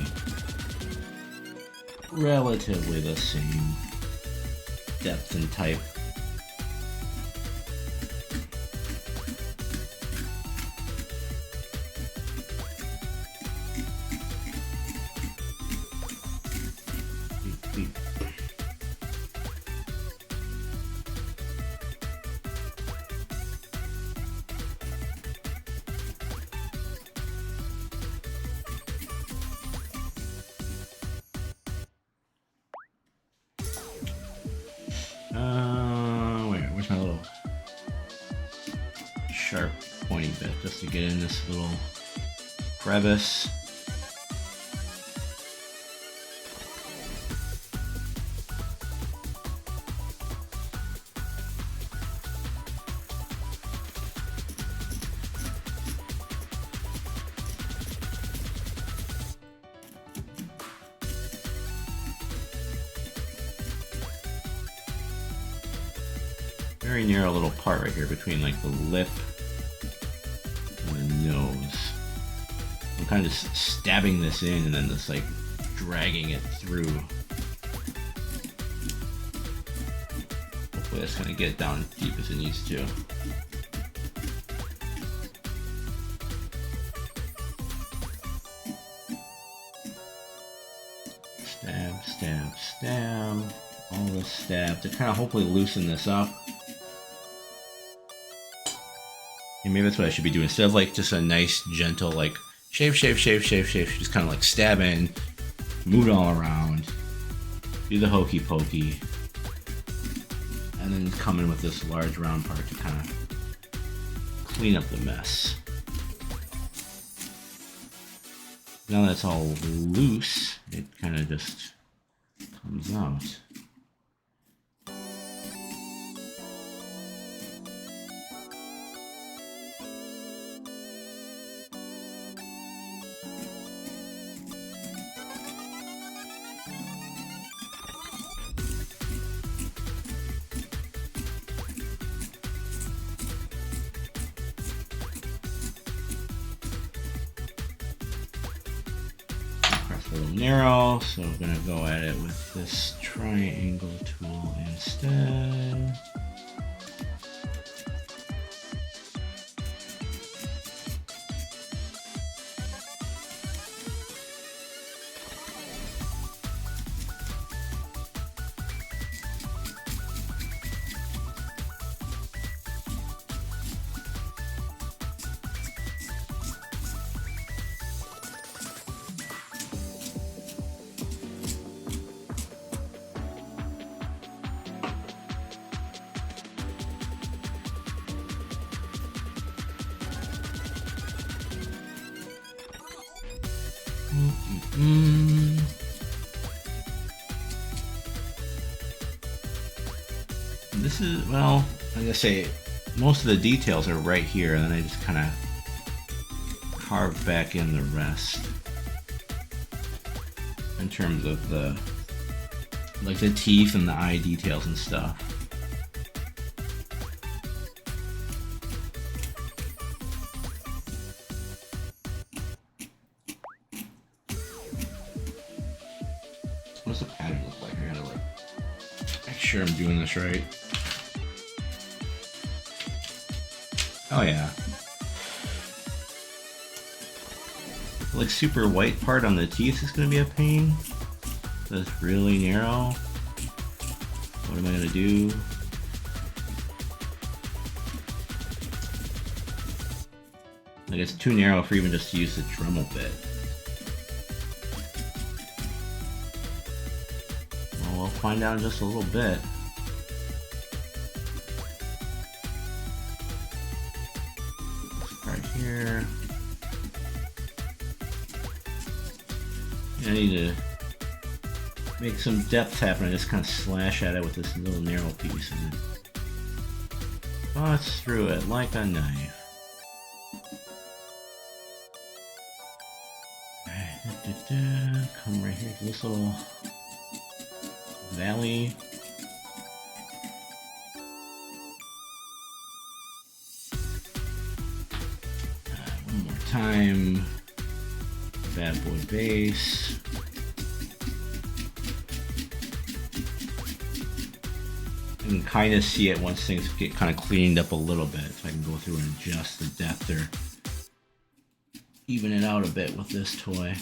relatively the same depth and type. Where's my little sharp pointy bit, just to get in this little crevice. Very narrow little part right here between like the lip and the nose. I'm kind of just stabbing this in and then just like dragging it through. Hopefully that's gonna get down as deep as it needs to. Stab, stab, stab. All this stab to kind of hopefully loosen this up. And maybe that's what I should be doing. Instead of like just a nice, gentle, like shave, shave, shave, shave, shave. Just kind of like stab in, move it all around, do the hokey pokey, and then come in with this large round part to kind of clean up the mess. Now that it's all loose, it kind of just comes out. A little narrow, so I'm gonna go at it with this triangle tool instead. This is, well, like I say, most of the details are right here, and then I just kind of carve back in the rest in terms of the, like the teeth and the eye details and stuff. What's the pattern look like? I gotta like make sure I'm doing this right. Oh yeah. Like super white part on the teeth is gonna be a pain. That's really narrow. What am I gonna do? Like it's too narrow for even just to use the Dremel bit. Well, we'll find out in just a little bit. Right here. I need to make some depth happen. I just kind of slash at it with this little narrow piece and then bust through it like a knife. Come right here to this little valley. One more time. Bad boy base. You can kind of see it once things get kind of cleaned up a little bit, so I can go through and adjust the depth or even it out a bit with this toy.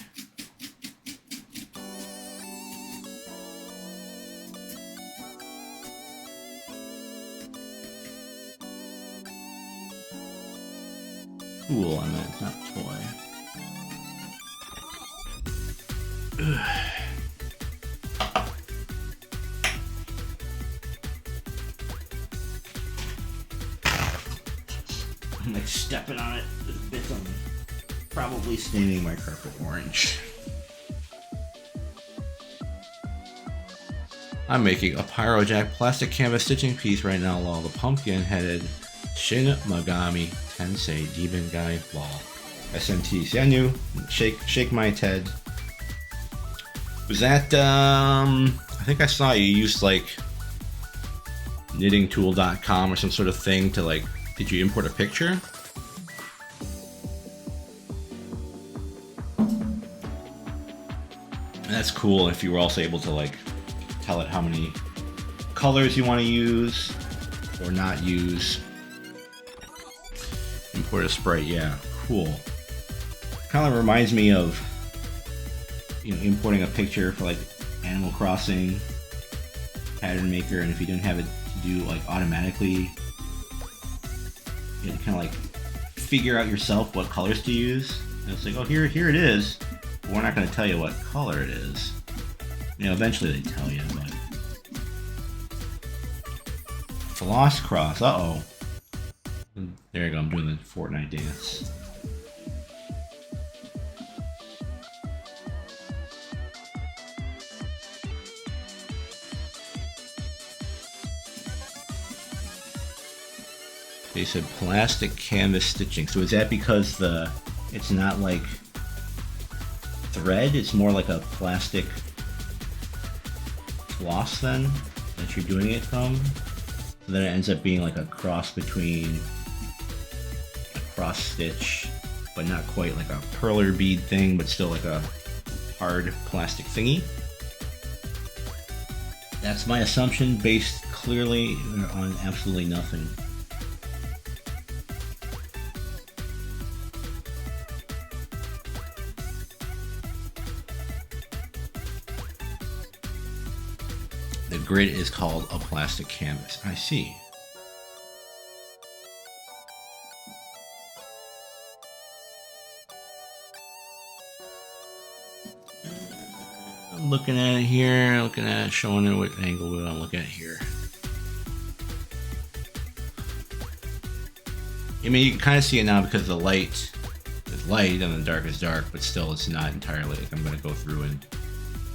Tool, I meant, not toy. I'm like stepping on it. There's bits on me. Probably staining my carpet orange. I'm making a Pyrojack plastic canvas stitching piece right now while the pumpkin-headed Shin Megami Tensei Demon Guy Ball. SMT Senu, shake my Ted. Was that, I think I saw you used like knittingtool.com or some sort of thing to like, did you import a picture? And that's cool if you were also able to like tell it how many colors you want to use or not use. Import a sprite, yeah, cool. Kind of reminds me of, you know, importing a picture for like Animal Crossing pattern maker, and if you didn't have it to do like automatically, you had to kind of like figure out yourself what colors to use. And it's like, oh, here it is. But we're not going to tell you what color it is. You know, eventually they tell you, but... Floss Cross, uh-oh. There you go, I'm doing the Fortnite dance. They said plastic canvas stitching. So is that because it's not like thread? It's more like a plastic floss then that you're doing it from? So then it ends up being like a cross between a cross stitch, but not quite like a perler bead thing, but still like a hard plastic thingy. That's my assumption based clearly on absolutely nothing. The grid is called a plastic canvas. I see. I'm looking at it here, looking at it, showing it what angle we want to look at here. I mean, you can kind of see it now because the light is light and the dark is dark, but still it's not entirely. Like, I'm going to go through and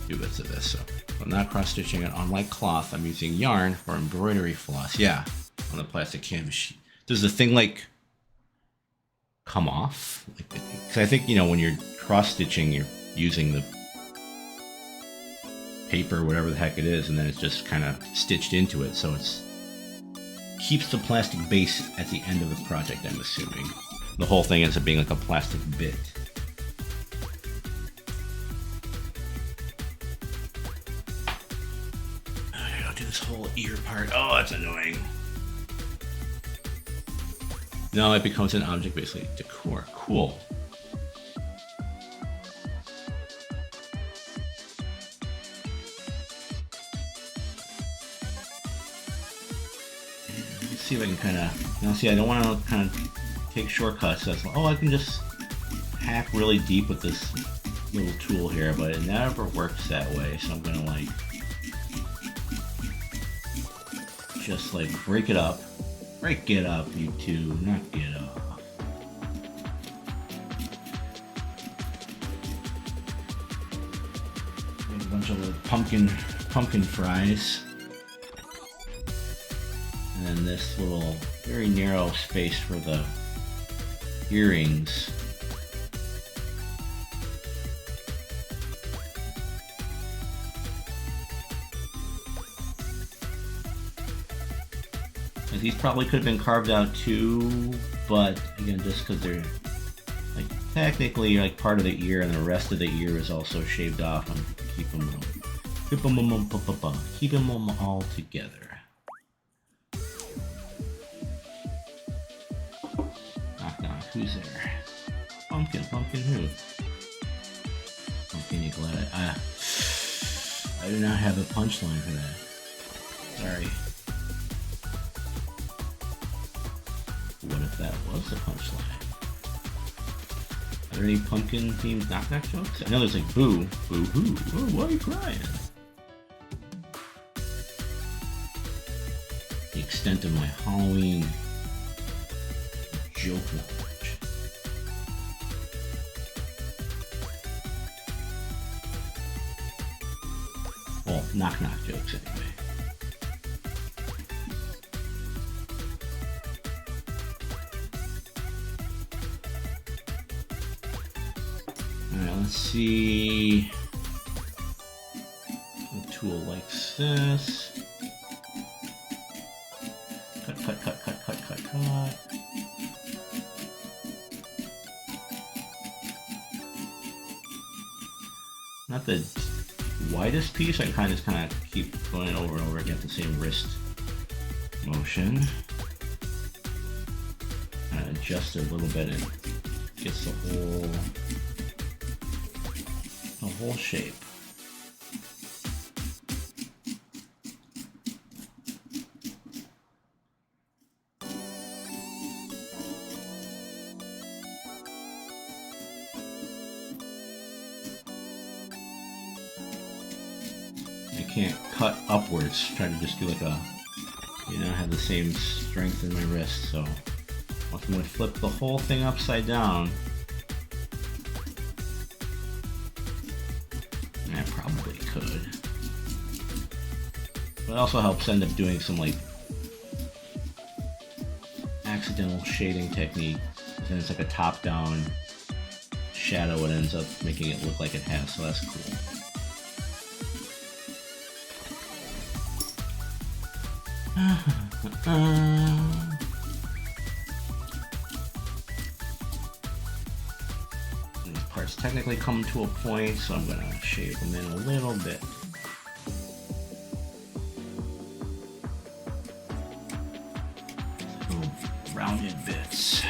do bits of this. So I'm not cross-stitching it. Unlike cloth, I'm using yarn for embroidery floss. Yeah, on the plastic canvas sheet. Does the thing like come off? Because I think, you know, when you're cross-stitching, you're using the paper, whatever the heck it is, and then it's just kind of stitched into it. So it's keeps the plastic base at the end of the project, I'm assuming. The whole thing ends up being like a plastic bit. I'll do this whole ear part. Oh, that's annoying. No, it becomes an object, basically. Decor. Cool. Let's see if I can kind of... Now, see, I don't want to kind of take shortcuts. That's like, oh, I can just hack really deep with this little tool here, but it never works that way. So I'm gonna like just like break it up, you two, not get up. A bunch of little pumpkin fries, and then this little very narrow space for the earrings. And these probably could have been carved out too, but again, just because they're like technically like part of the ear, and the rest of the ear is also shaved off, and keep them all together. Who's there? Pumpkin who? Pumpkin, you glad I do not have a punchline for that. Sorry. What if that was the punchline? Are there any pumpkin themed knock-knock jokes? I know there's like boo, boo-hoo, oh, why are you crying? The extent of my Halloween joke knowledge. Well, knock-knock jokes anyway. Alright, let's see. A tool like this. Cut. Not the widest piece, I kind of keep going over and over, get the same wrist motion. Kind of adjust it a little bit and gets the whole shape. can't cut upwards. Try to just do like a, you know, have the same strength in my wrist. So I'm going to flip the whole thing upside down. And I probably could. But it also helps end up doing some like accidental shading technique. And it's like a top-down shadow. It ends up making it look like it has, so that's cool. These parts technically come to a point, so I'm gonna shade them in a little bit. Little rounded bits.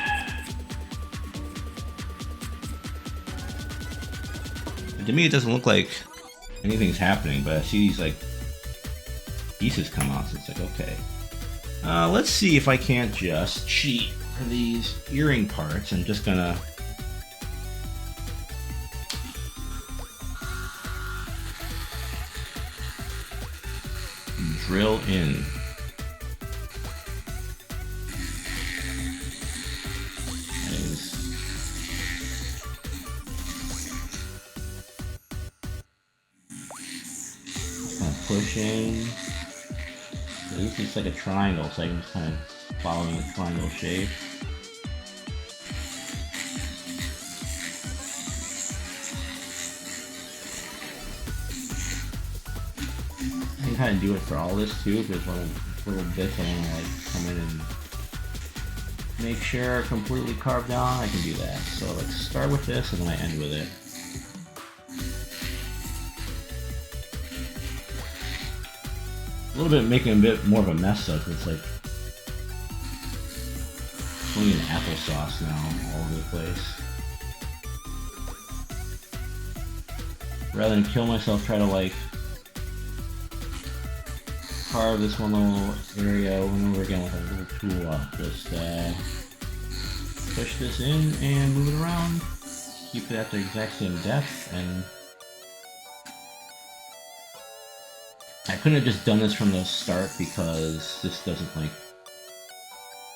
And to me, it doesn't look like anything's happening, but I see these like pieces come out, so it's like, okay. Let's see if I can't just cheat for these earring parts. I'm just gonna drill in. Pushing. This is like a triangle, so I'm just kind of following the triangle shape. I can kind of do it for all this too, because little bits I want to like come in and make sure are completely carved down. I can do that. So let's start with this and then I end with it. A little bit making a bit more of a mess though, because it's like swinging applesauce now all over the place. Rather than kill myself, try to like carve this one little area over and over again with a little tool up. Just push this in and move it around. Keep it at the exact same depth, and I couldn't have just done this from the start because this doesn't like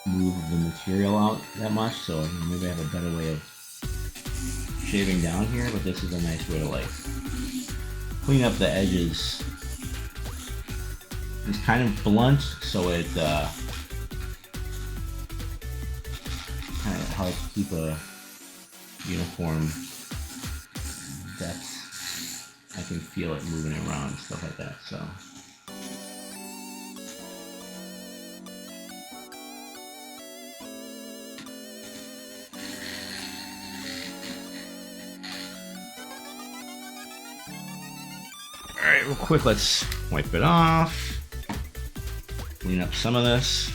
move the material out that much, so maybe I have a better way of shaving down here, but this is a nice way to like clean up the edges. It's kind of blunt, so it kind of helps keep a uniform depth. I can feel it moving around and stuff like that, so. Alright, real quick, let's wipe it off. Clean up some of this.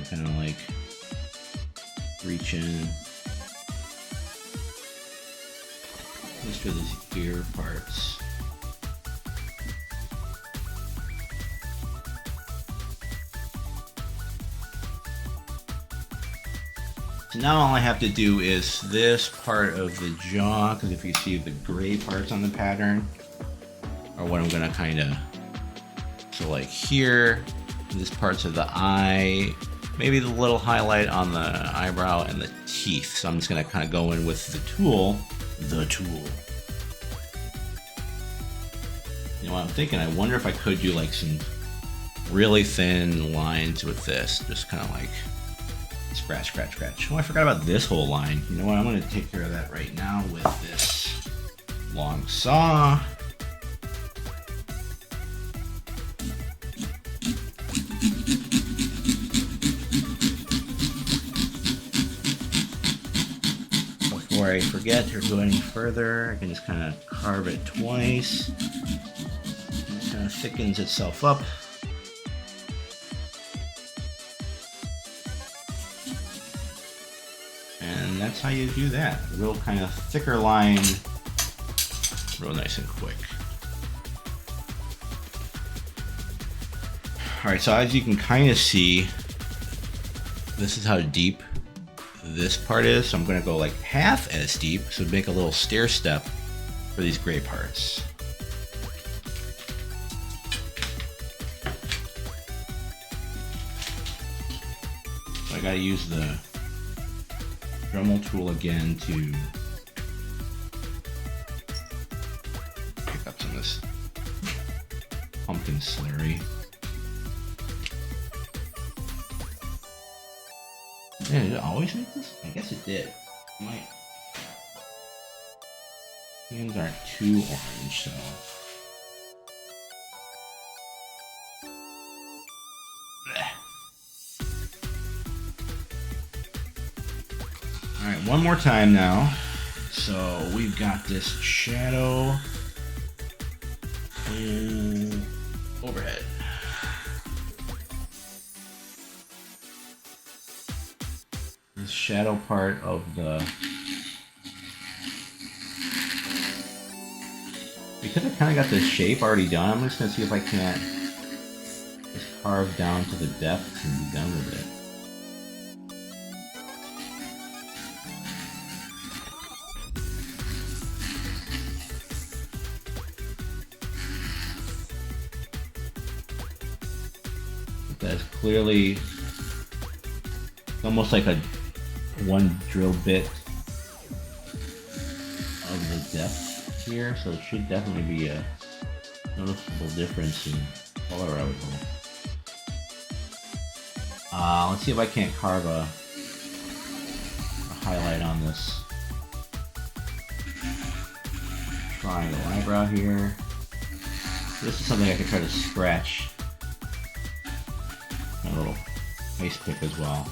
Kind of like reach in just for these ear parts. So now all I have to do is this part of the jaw, because if you see the gray parts on the pattern are what I'm gonna kind of, so like here, this parts of the eye, maybe the little highlight on the eyebrow and the teeth. So I'm just gonna kind of go in with the tool. You know what I'm thinking? I wonder if I could do like some really thin lines with this. Just kind of like scratch, scratch, scratch. Oh, I forgot about this whole line. You know what? I'm gonna take care of that right now with this long saw. Before I forget or go any further, I can just kind of carve it twice. It kind of thickens itself up. And that's how you do that. A real kind of thicker line, real nice and quick. Alright, so as you can kind of see, this is how deep this part is. So I'm going to go like half as deep, so make a little stair step for these gray parts. So I got to use the Dremel tool again to pick up some of this pumpkin slurry. Yeah, did it always make this? I guess it did. My hands aren't too orange, so. Alright, one more time now. So we've got this shadow and overhead. This shadow part of the... Because I kind of got the shape already done, I'm just going to see if I can't just carve down to the depth and be done with it. That's clearly almost like a one drill bit of the depth here, so it should definitely be a noticeable difference in color, I would hope. Let's see if I can't carve a highlight on this triangle eyebrow here. This is something I could try to scratch a little ice pick as well.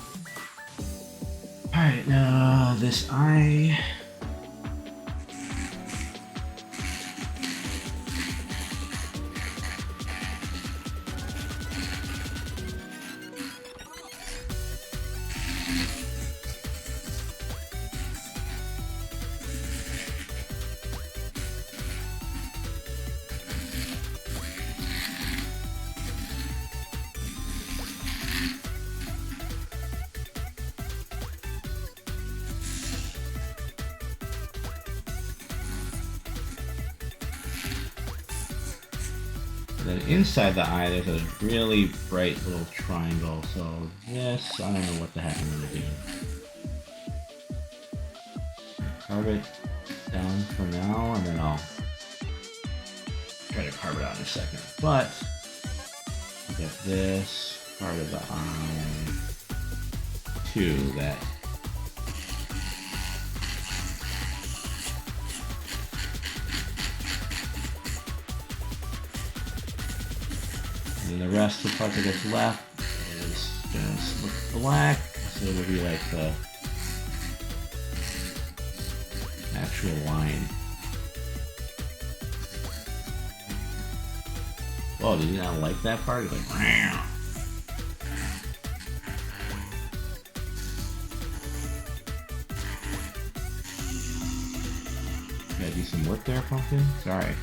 Alright, now this eye. And then inside the eye, there's a really bright little triangle. So this, I don't know what the heck I'm gonna do. Carve it down for now, and then I'll try to carve it out in a second. But get this part of the eye too. That. And the rest of the part that gets left is just look black, so it'll be like the actual line. Whoa, did you not like that part? It's like, wow. Gotta do some work there, pumpkin? Sorry.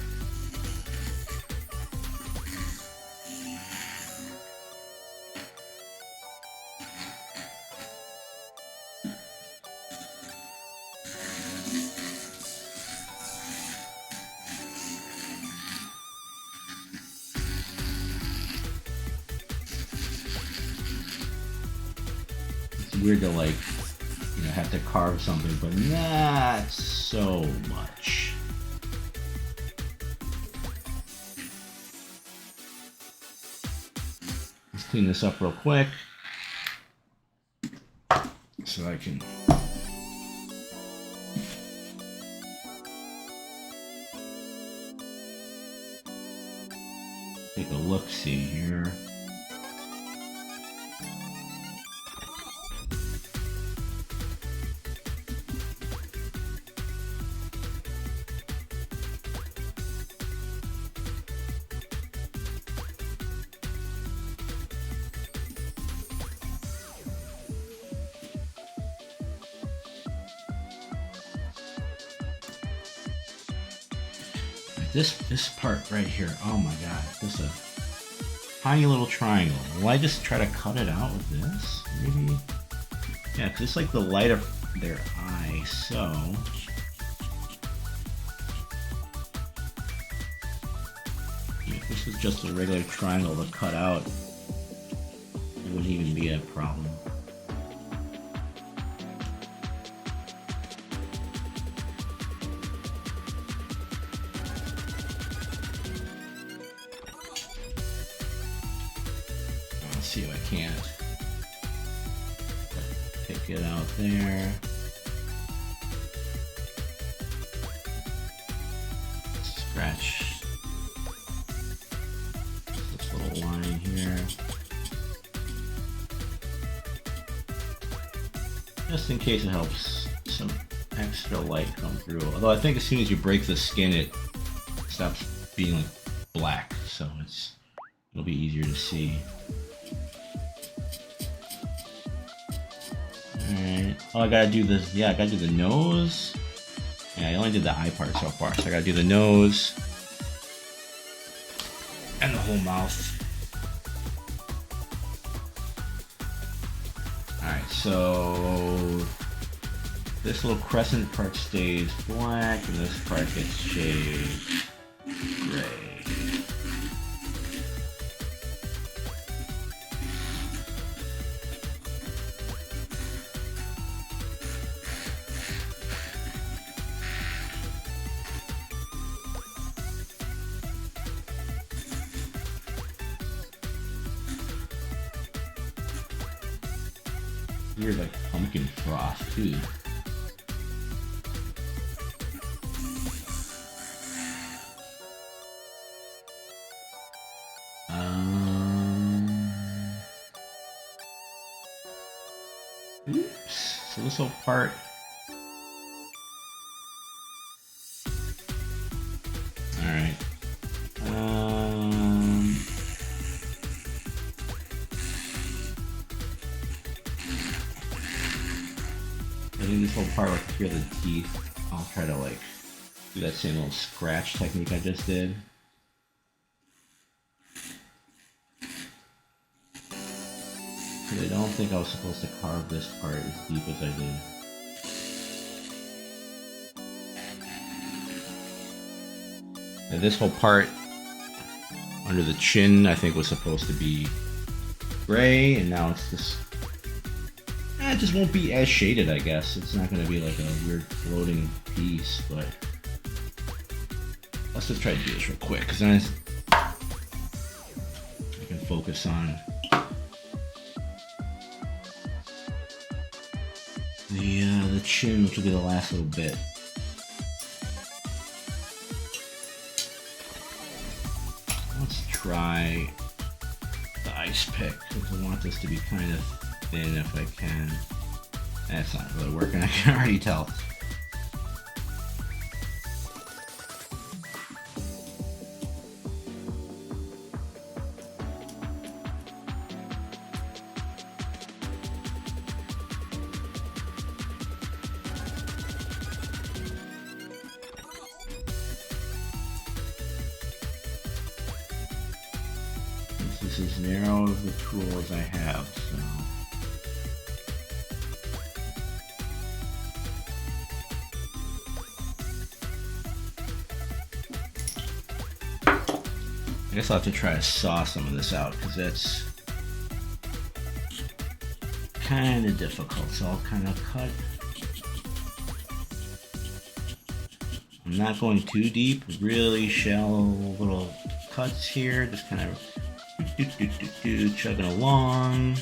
Weird to like, you know, have to carve something, but not so much. Let's clean this up real quick so I can take a look-see here. This part right here, oh my god, this is a tiny little triangle. Will I just try to cut it out with this? Maybe? Yeah, because it's like the light of their eye, so... If this was just a regular triangle to cut out, it wouldn't even be a problem. Let's see if I can't pick it out there. Scratch this little line here. Just in case it helps some extra light come through. Although I think as soon as you break the skin, it stops being like black, so it'll be easier to see. Alright. Oh, I gotta do this. Yeah, I gotta do the nose. Yeah, I only did the eye part so far, so I gotta do the nose and the whole mouth. Alright, so this little crescent part stays black and this part gets shaved gray. Weird, like pumpkin frost too. Oops. So this whole part. All right. I think this whole part, like here, the teeth, I'll try to like do that same little scratch technique I just did. Because I don't think I was supposed to carve this part as deep as I did. Now this whole part under the chin, I think, was supposed to be gray, and now it's just... it just won't be as shaded, I guess. It's not going to be like a weird floating piece, but... let's just try to do this real quick, because then I can focus on the chin, which will be the last little bit. Let's try the ice pick, because I want this to be kind of thin if I can. That's not really working, I can already tell. This is as narrow of the tool as I have, so... I guess I'll have to try to saw some of this out, because that's kind of difficult, so I'll kind of cut. I'm not going too deep, really shallow little cuts here, just kind of chugging along.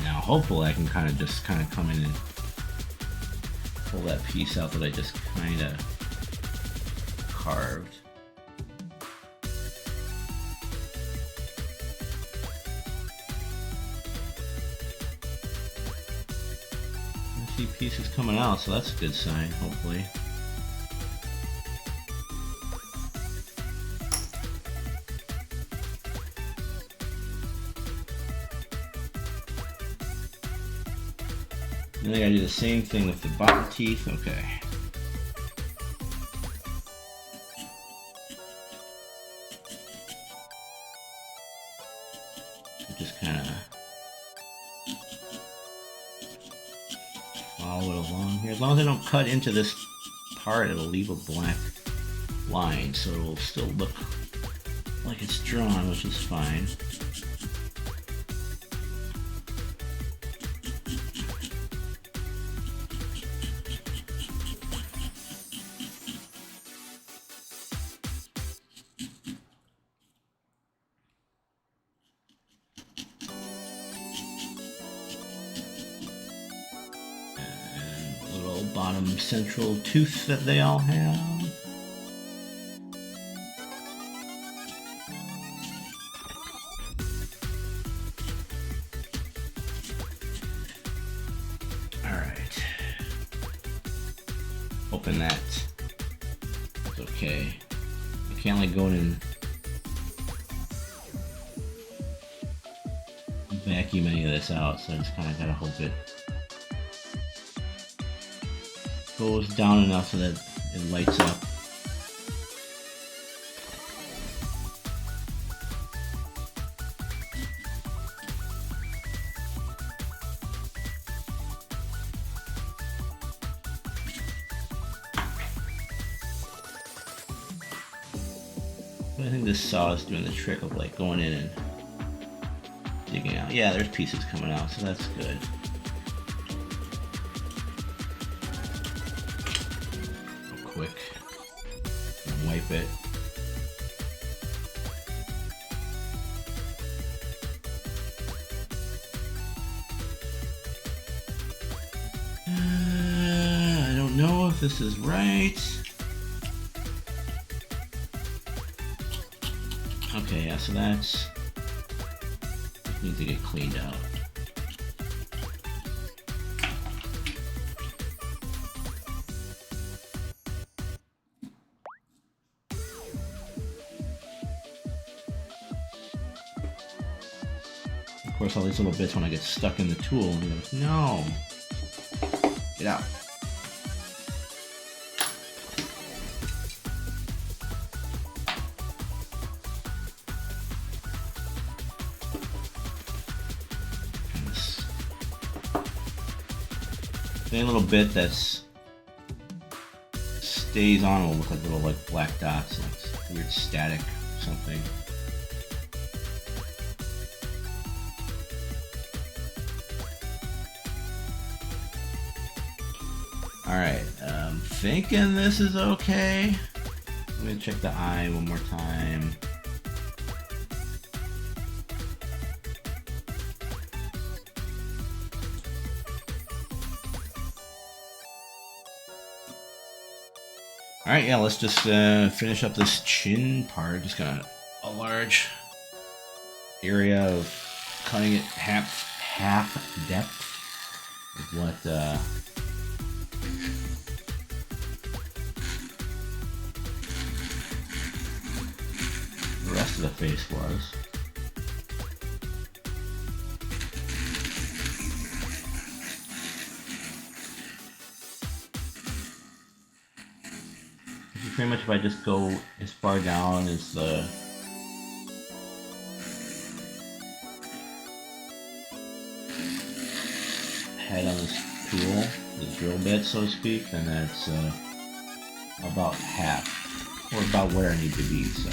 Hopefully I can kind of come in and pull that piece out that I just kind of carved. I see pieces coming out, so that's a good sign, hopefully. then I gotta do the same thing with the bottom teeth. Okay. Just kind of follow it along here. As long as I don't cut into this part, it'll leave a black line, so it'll still look like it's drawn, which is fine. Bottom central tooth that they all have. Alright. Open that. It's okay. I can't like go in and vacuum any of this out, so I just kind of gotta hope it goes down enough so that it lights up. I think this saw is doing the trick of like going in and digging out. Yeah, there's pieces coming out, so that's good. Quick and wipe it. I don't know if this is right. Okay, yeah, so that's needs to get cleaned out. Of course, all these little bits when I get stuck in the tool, and it goes, no, get out. Any little bit that's stays on will look like little like black dots, like weird static or something. Alright, I'm thinking this is okay. Let me check the eye one more time. Alright, yeah, let's just finish up this chin part. Just got a large area of cutting it half depth of what the rest of the face was. Pretty much if I just go as far down as the head on this tool, the drill bit so to speak, then that's about half, or about where I need to be, so.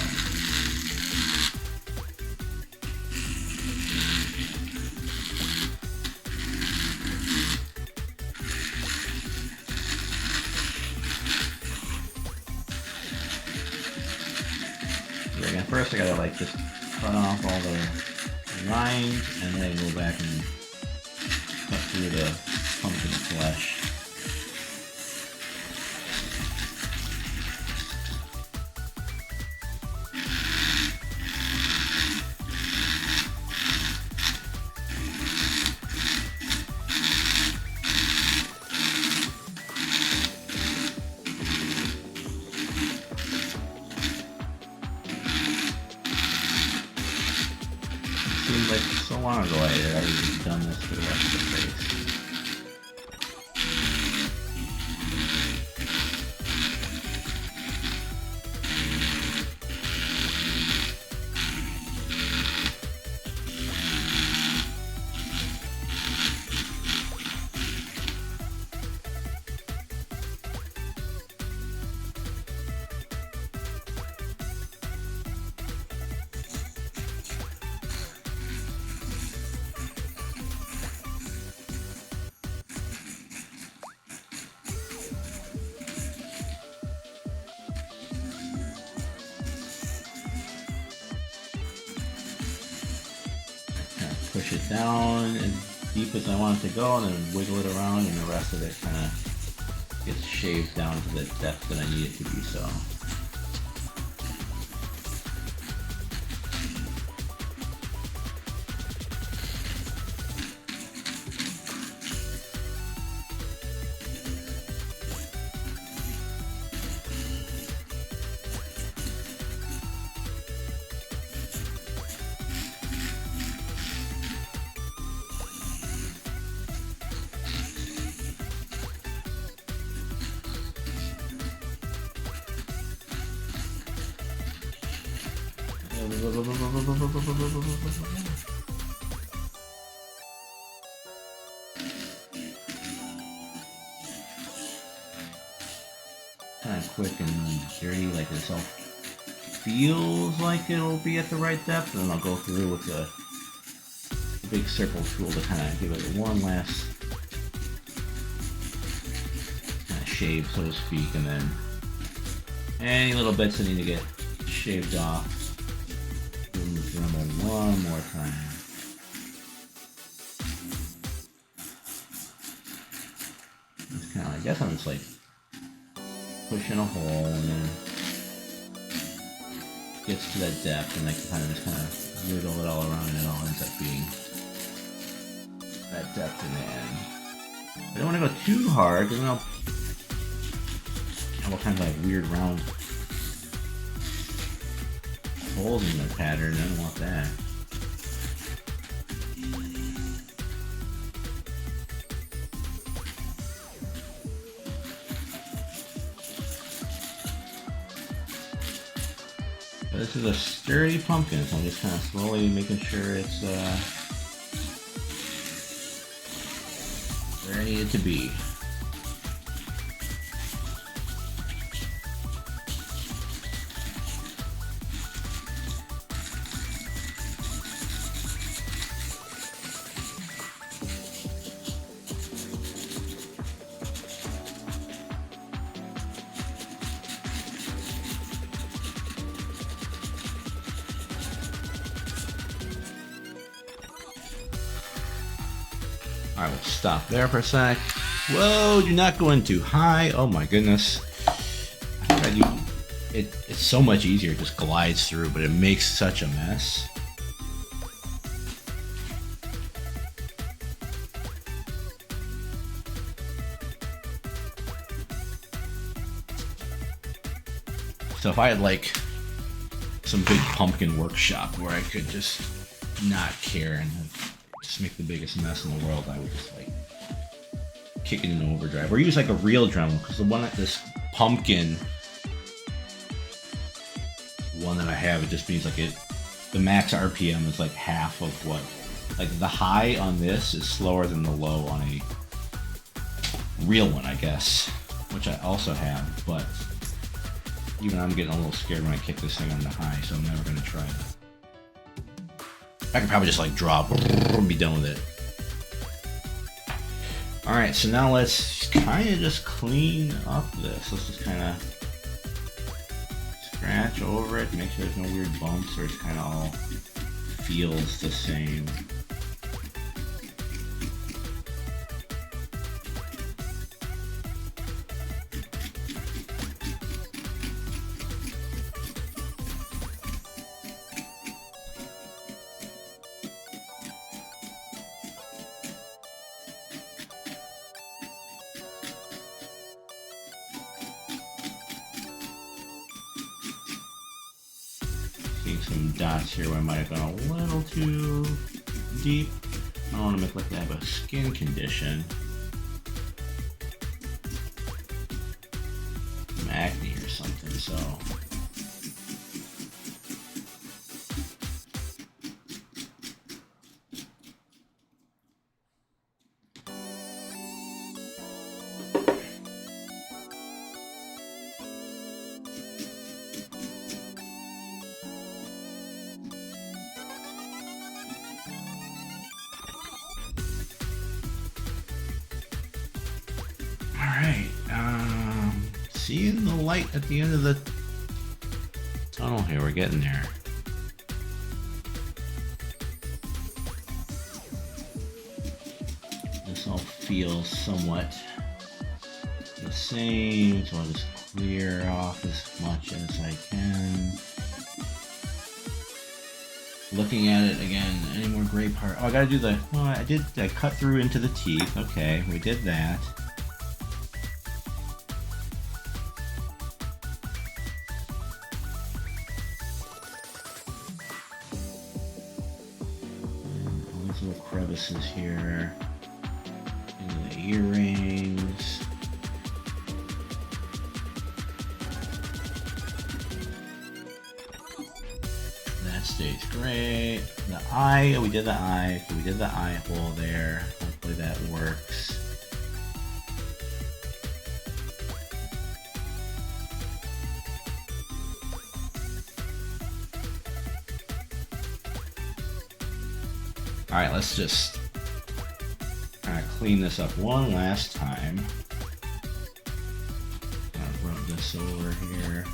First I gotta like just cut off all the lines and then go back and cut through the pumpkin flesh. Seems like so long ago I had already done this for the rest of the face. push it down as deep as I want it to go, and then wiggle it around, and the rest of it kind of gets shaved down to the depth that I need it to be. So. Kind of quick and dirty, like this all feels like it'll be at the right depth, and then I'll go through with the big circle tool to kind of give it one last kind of shave, so to speak, and then any little bits that need to get shaved off. Give the Dremel one more time. It's kind of like, I guess I'm just like pushing a hole, and then gets to that depth, and I can kind of wiggle it all around, and it all ends up being that depth in the end. I don't want to go too hard, because then I'll have all kinds of like weird round holes in the pattern. I don't want that. But this is a sturdy pumpkin, so I'm just kind of slowly making sure it's where I need it to be. Alright, we'll stop there for a sec. Whoa, do not go in too high. Oh my goodness. It's so much easier, it just glides through, but it makes such a mess. So if I had like some big pumpkin workshop where I could just not care and just make the biggest mess in the world, I would just like kick it into overdrive, or use like a real Dremel, because the one at this pumpkin one that I have, it just means like the max RPM is like half of what, like the high on this is slower than the low on a real one, I guess, which I also have, but even I'm getting a little scared when I kick this thing on the high, so I'm never gonna try it. I could probably just like drop and be done with it. Alright, so now let's kind of just clean up this. Let's just kind of scratch over it, make sure there's no weird bumps, or it kind of all feels the same. Seeing some dots here where I might have gone a little too deep. I don't want to make like I have a skin condition. Some acne or something, so. Alright, seeing the light at the end of the tunnel here, we're getting there. feel somewhat the same, so I'll just clear off as much as I can. Looking at it again, any more gray part? Oh, I gotta do the, well, I cut through into the teeth. Okay, we did that. And all these little crevices here. And the earrings. Stays great. The eye, we did the eye. Okay, we did the eye hole there. Hopefully that works. Alright, let's just kind of clean this up one last time. Rub this over here.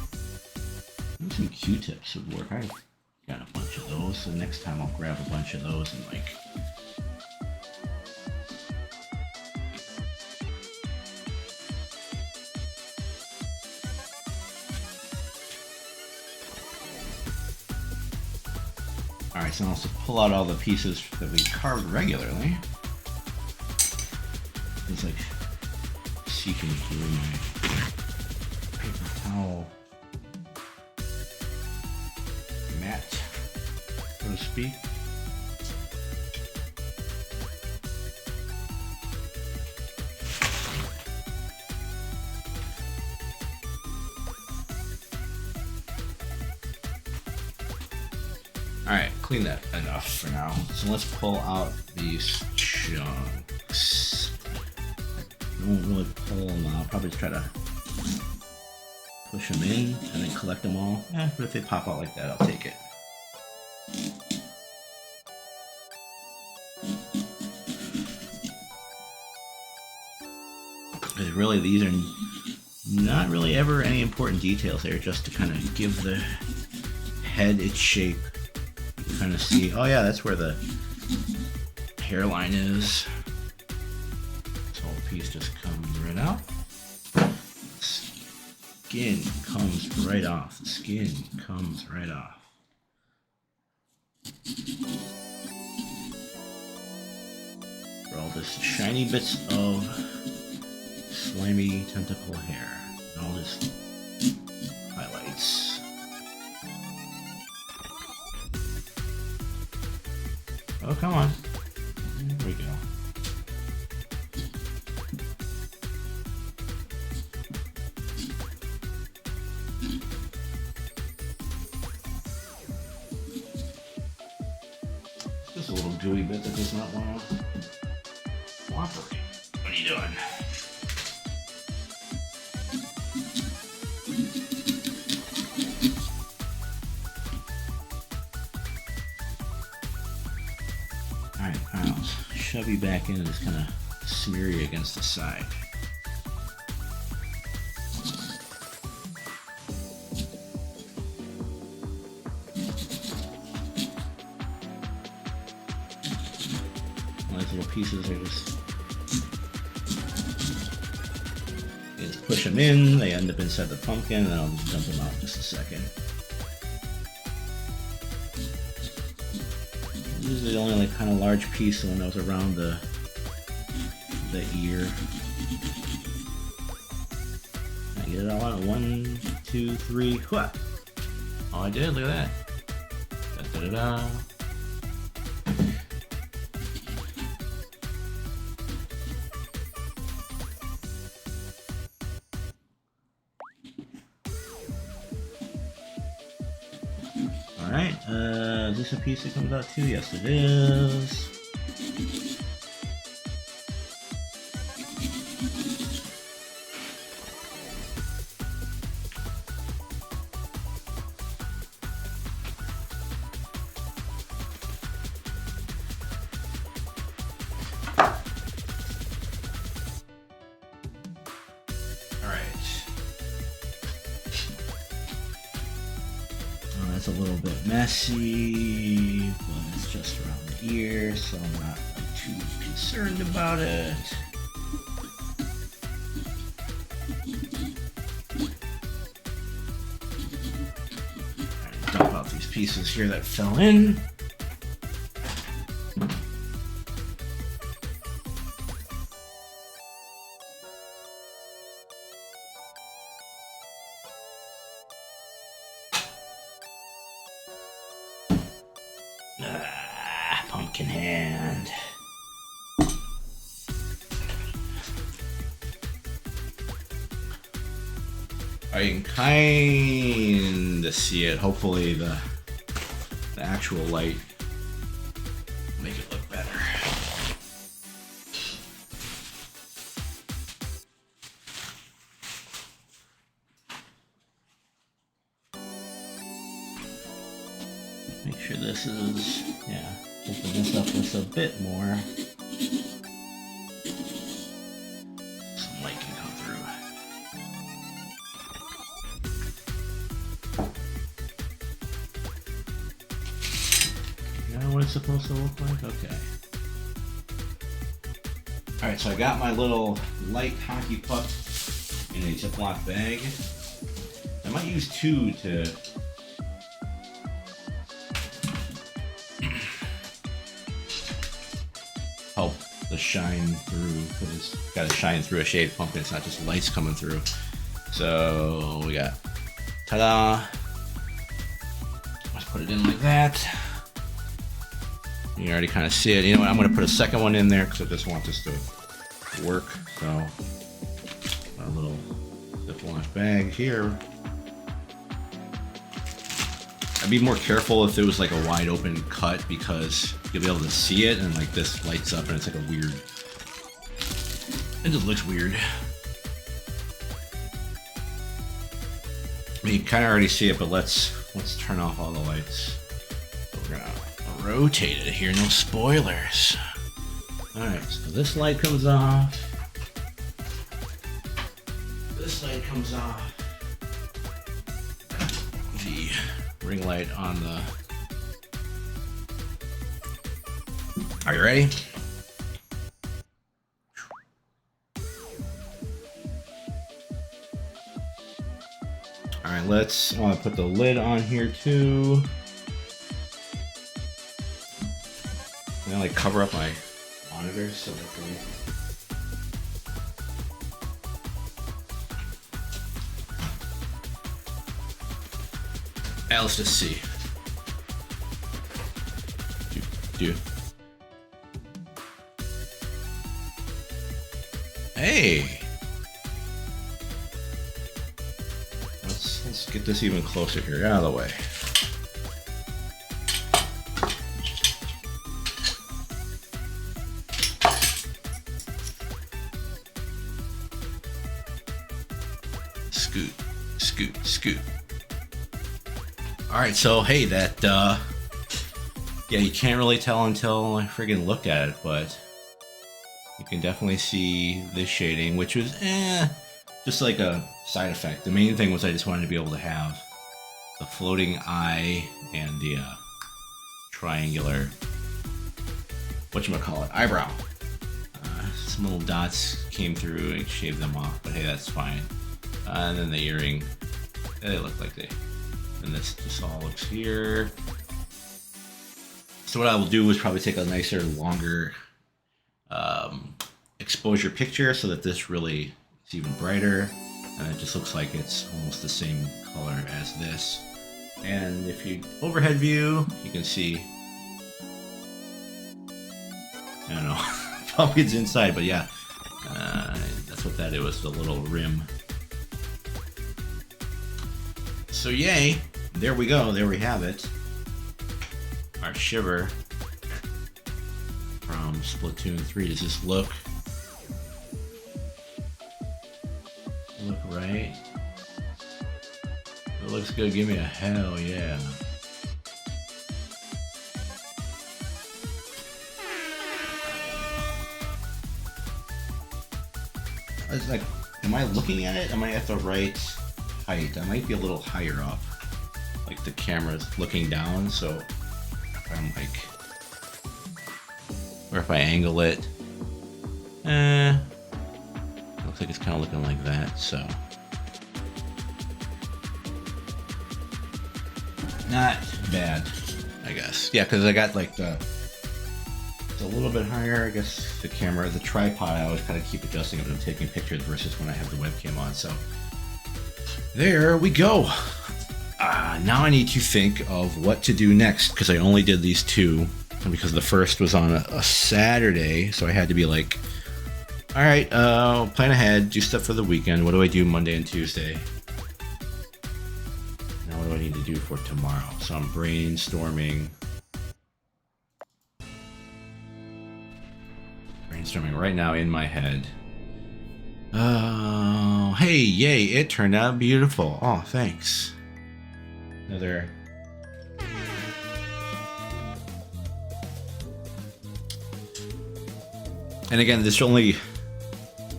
Maybe some Q-tips would work. I got a bunch of those, so next time I'll grab a bunch of those and like alright, so I'll also pull out all the pieces that we carved regularly. It's like seeping through my paper towel mat, so to speak. Alright, clean that enough for now. So let's pull out these chunks. I won't really pull them out, probably try to push them in and then collect them all. But if they pop out like that, I'll take it. Because really, these are not really ever any important details. They're just to kind of give the head its shape. You can kind of see, oh yeah, that's where the hairline is. This whole piece just comes right out. Skin comes right off. The skin comes right off. For all this shiny bits of slimy tentacle hair. And all this highlights. Oh, come on. There we go. Just a little gooey bit that does not want to cooperate. What are you doing? Alright, I'll shove you back in and just kind of smear you against the side. These little pieces are just push them in, they end up inside the pumpkin, and then I'll just dump them out in just a second. Usually only like kind of large piece when I was around the ear. I get it all out. 1, 2, 3. What? Oh, I did. Look at that. Da da da da. Alright, is this a piece that comes out too? Yes, it is. It's a little bit messy, but it's just around the ear, so I'm not too concerned about it. pieces here that fell in. Pumpkin hand. I can kind of see it. Hopefully the actual light will make it look better. Make sure this is, yeah, open this up just a bit more. Some light can come through. What it's supposed to look like? Okay. Alright, so I got my little light hockey puck in a Ziploc bag. I might use two to help the shine through, because it's got to shine through a shaved pumpkin. It's not just lights coming through. So we got, ta-da! Let's put it in like that. You already kind of see it. You know what? I'm going to put a second one in there because I just want this to work. So, a little Ziploc bag here. I'd be more careful if it was like a wide open cut because you'll be able to see it, and like this lights up and it's like a weird. It just looks weird. I mean, you kind of already see it, but let's turn off all the lights. So we're gonna rotate it here, no spoilers. Alright, so this light comes off. This light comes off. The ring light on the... Are you ready? Alright, let's put the lid on here too. I'm gonna like cover up my monitor so that now let's just see. Do. Hey. Let's get this even closer here, out of the way. Scoot, scoot, scoot. Alright, so hey, that, yeah, you can't really tell until I friggin' look at it, but you can definitely see this shading, which was, just like a side effect. The main thing was I just wanted to be able to have the floating eye and the, triangular, whatchamacallit, eyebrow. Some little dots came through and shaved them off, but hey, that's fine. And then the earring, they look like they, and this just all looks here. So what I will do is probably take a nicer, longer exposure picture so that this really is even brighter, and it just looks like it's almost the same color as this. And if you overhead view, you can see, I don't know, pumpkins inside, but yeah, that's what that is, the little rim. So yay, there we go, there we have it. Our Shiver from Splatoon 3. Does this look right? It looks good, give me a hell yeah. I was like, am I looking at it? Am I at the right height? I might be a little higher up. Like the camera's looking down, so if I'm like, or if I angle it, looks like it's kind of looking like that, so. bad, I guess. Yeah, because I got like it's a little bit higher. I guess the camera, the tripod, I always kind of keep adjusting it when I'm taking pictures versus when I have the webcam on. So there we go. Now I need to think of what to do next because I only did these two because the first was on a Saturday, so I had to be like, all right, plan ahead, do stuff for the weekend. What do I do Monday and Tuesday? Now what do I need to do for tomorrow? So I'm brainstorming right now in my head. Oh, hey, yay, it turned out beautiful. Oh, thanks. Another. And again, this only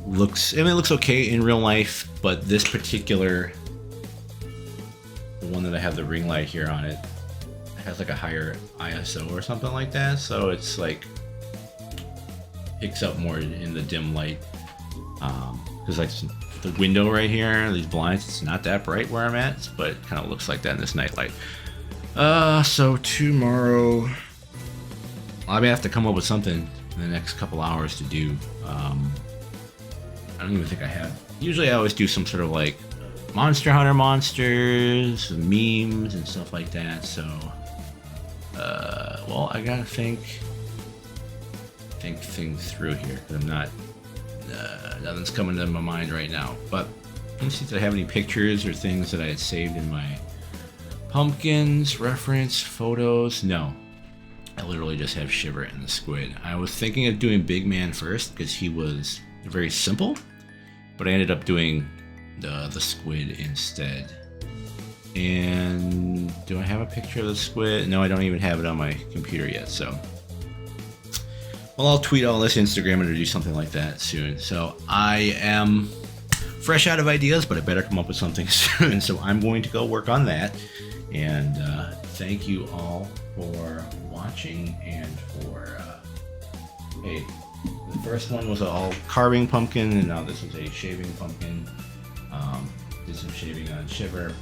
looks, I mean, it looks okay in real life, but this particular, the one that I have the ring light here on it, has like a higher ISO or something like that, so it's like picks up more in the dim light. Because like the window right here, these blinds, it's not that bright where I'm at, but it kind of looks like that in this night light. So tomorrow, I may have to come up with something in the next couple hours to do. I don't even think I have. Usually I always do some sort of like Monster Hunter monsters, memes and stuff like that. So, well, I gotta think things through here because I'm not, nothing's coming to my mind right now. But let me see if I have any pictures or things that I had saved in my pumpkins, reference, photos. No. I literally just have Shiver and the squid. I was thinking of doing Big Man first because he was very simple, but I ended up doing the squid instead. And do I have a picture of the squid? No, I don't even have it on my computer yet. So, well, I'll tweet all this Instagram or do something like that soon. So I am fresh out of ideas, but I better come up with something soon. So I'm going to go work on that. And thank you all for watching and for hey, the first one was all carving pumpkin and now this is a shaving pumpkin. Did some shaving on Shiver.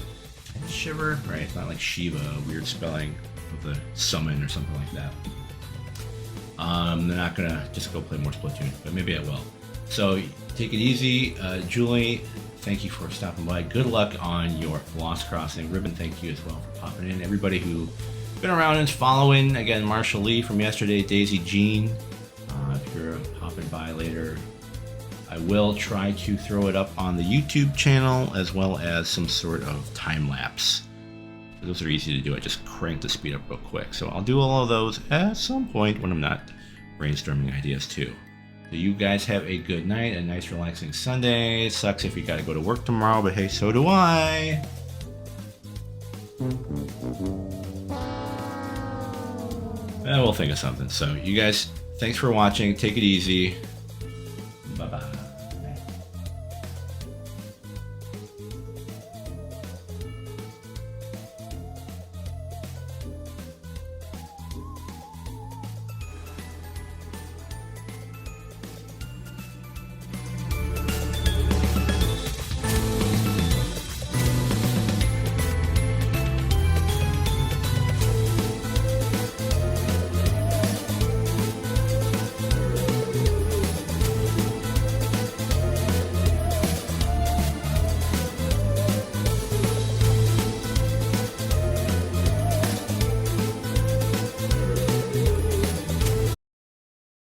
It's Shiver, right? It's not like Shiva, weird spelling with a summon or something like that. They're not gonna just go play more Splatoon, but maybe I will. So take it easy. Julie, thank you for stopping by. Good luck on your Floss Crossing. Ribbon, thank you as well for popping in. Everybody who been around and following, again, Marshall Lee from yesterday, Daisy Jean. If you're popping by later, I will try to throw it up on the YouTube channel as well as some sort of time lapse. Those are easy to do. I just crank the speed up real quick. So I'll do all of those at some point when I'm not brainstorming ideas too. So you guys have a good night, a nice relaxing Sunday. It sucks if you gotta go to work tomorrow, but hey, so do I. We'll think of something. So you guys, thanks for watching. Take it easy.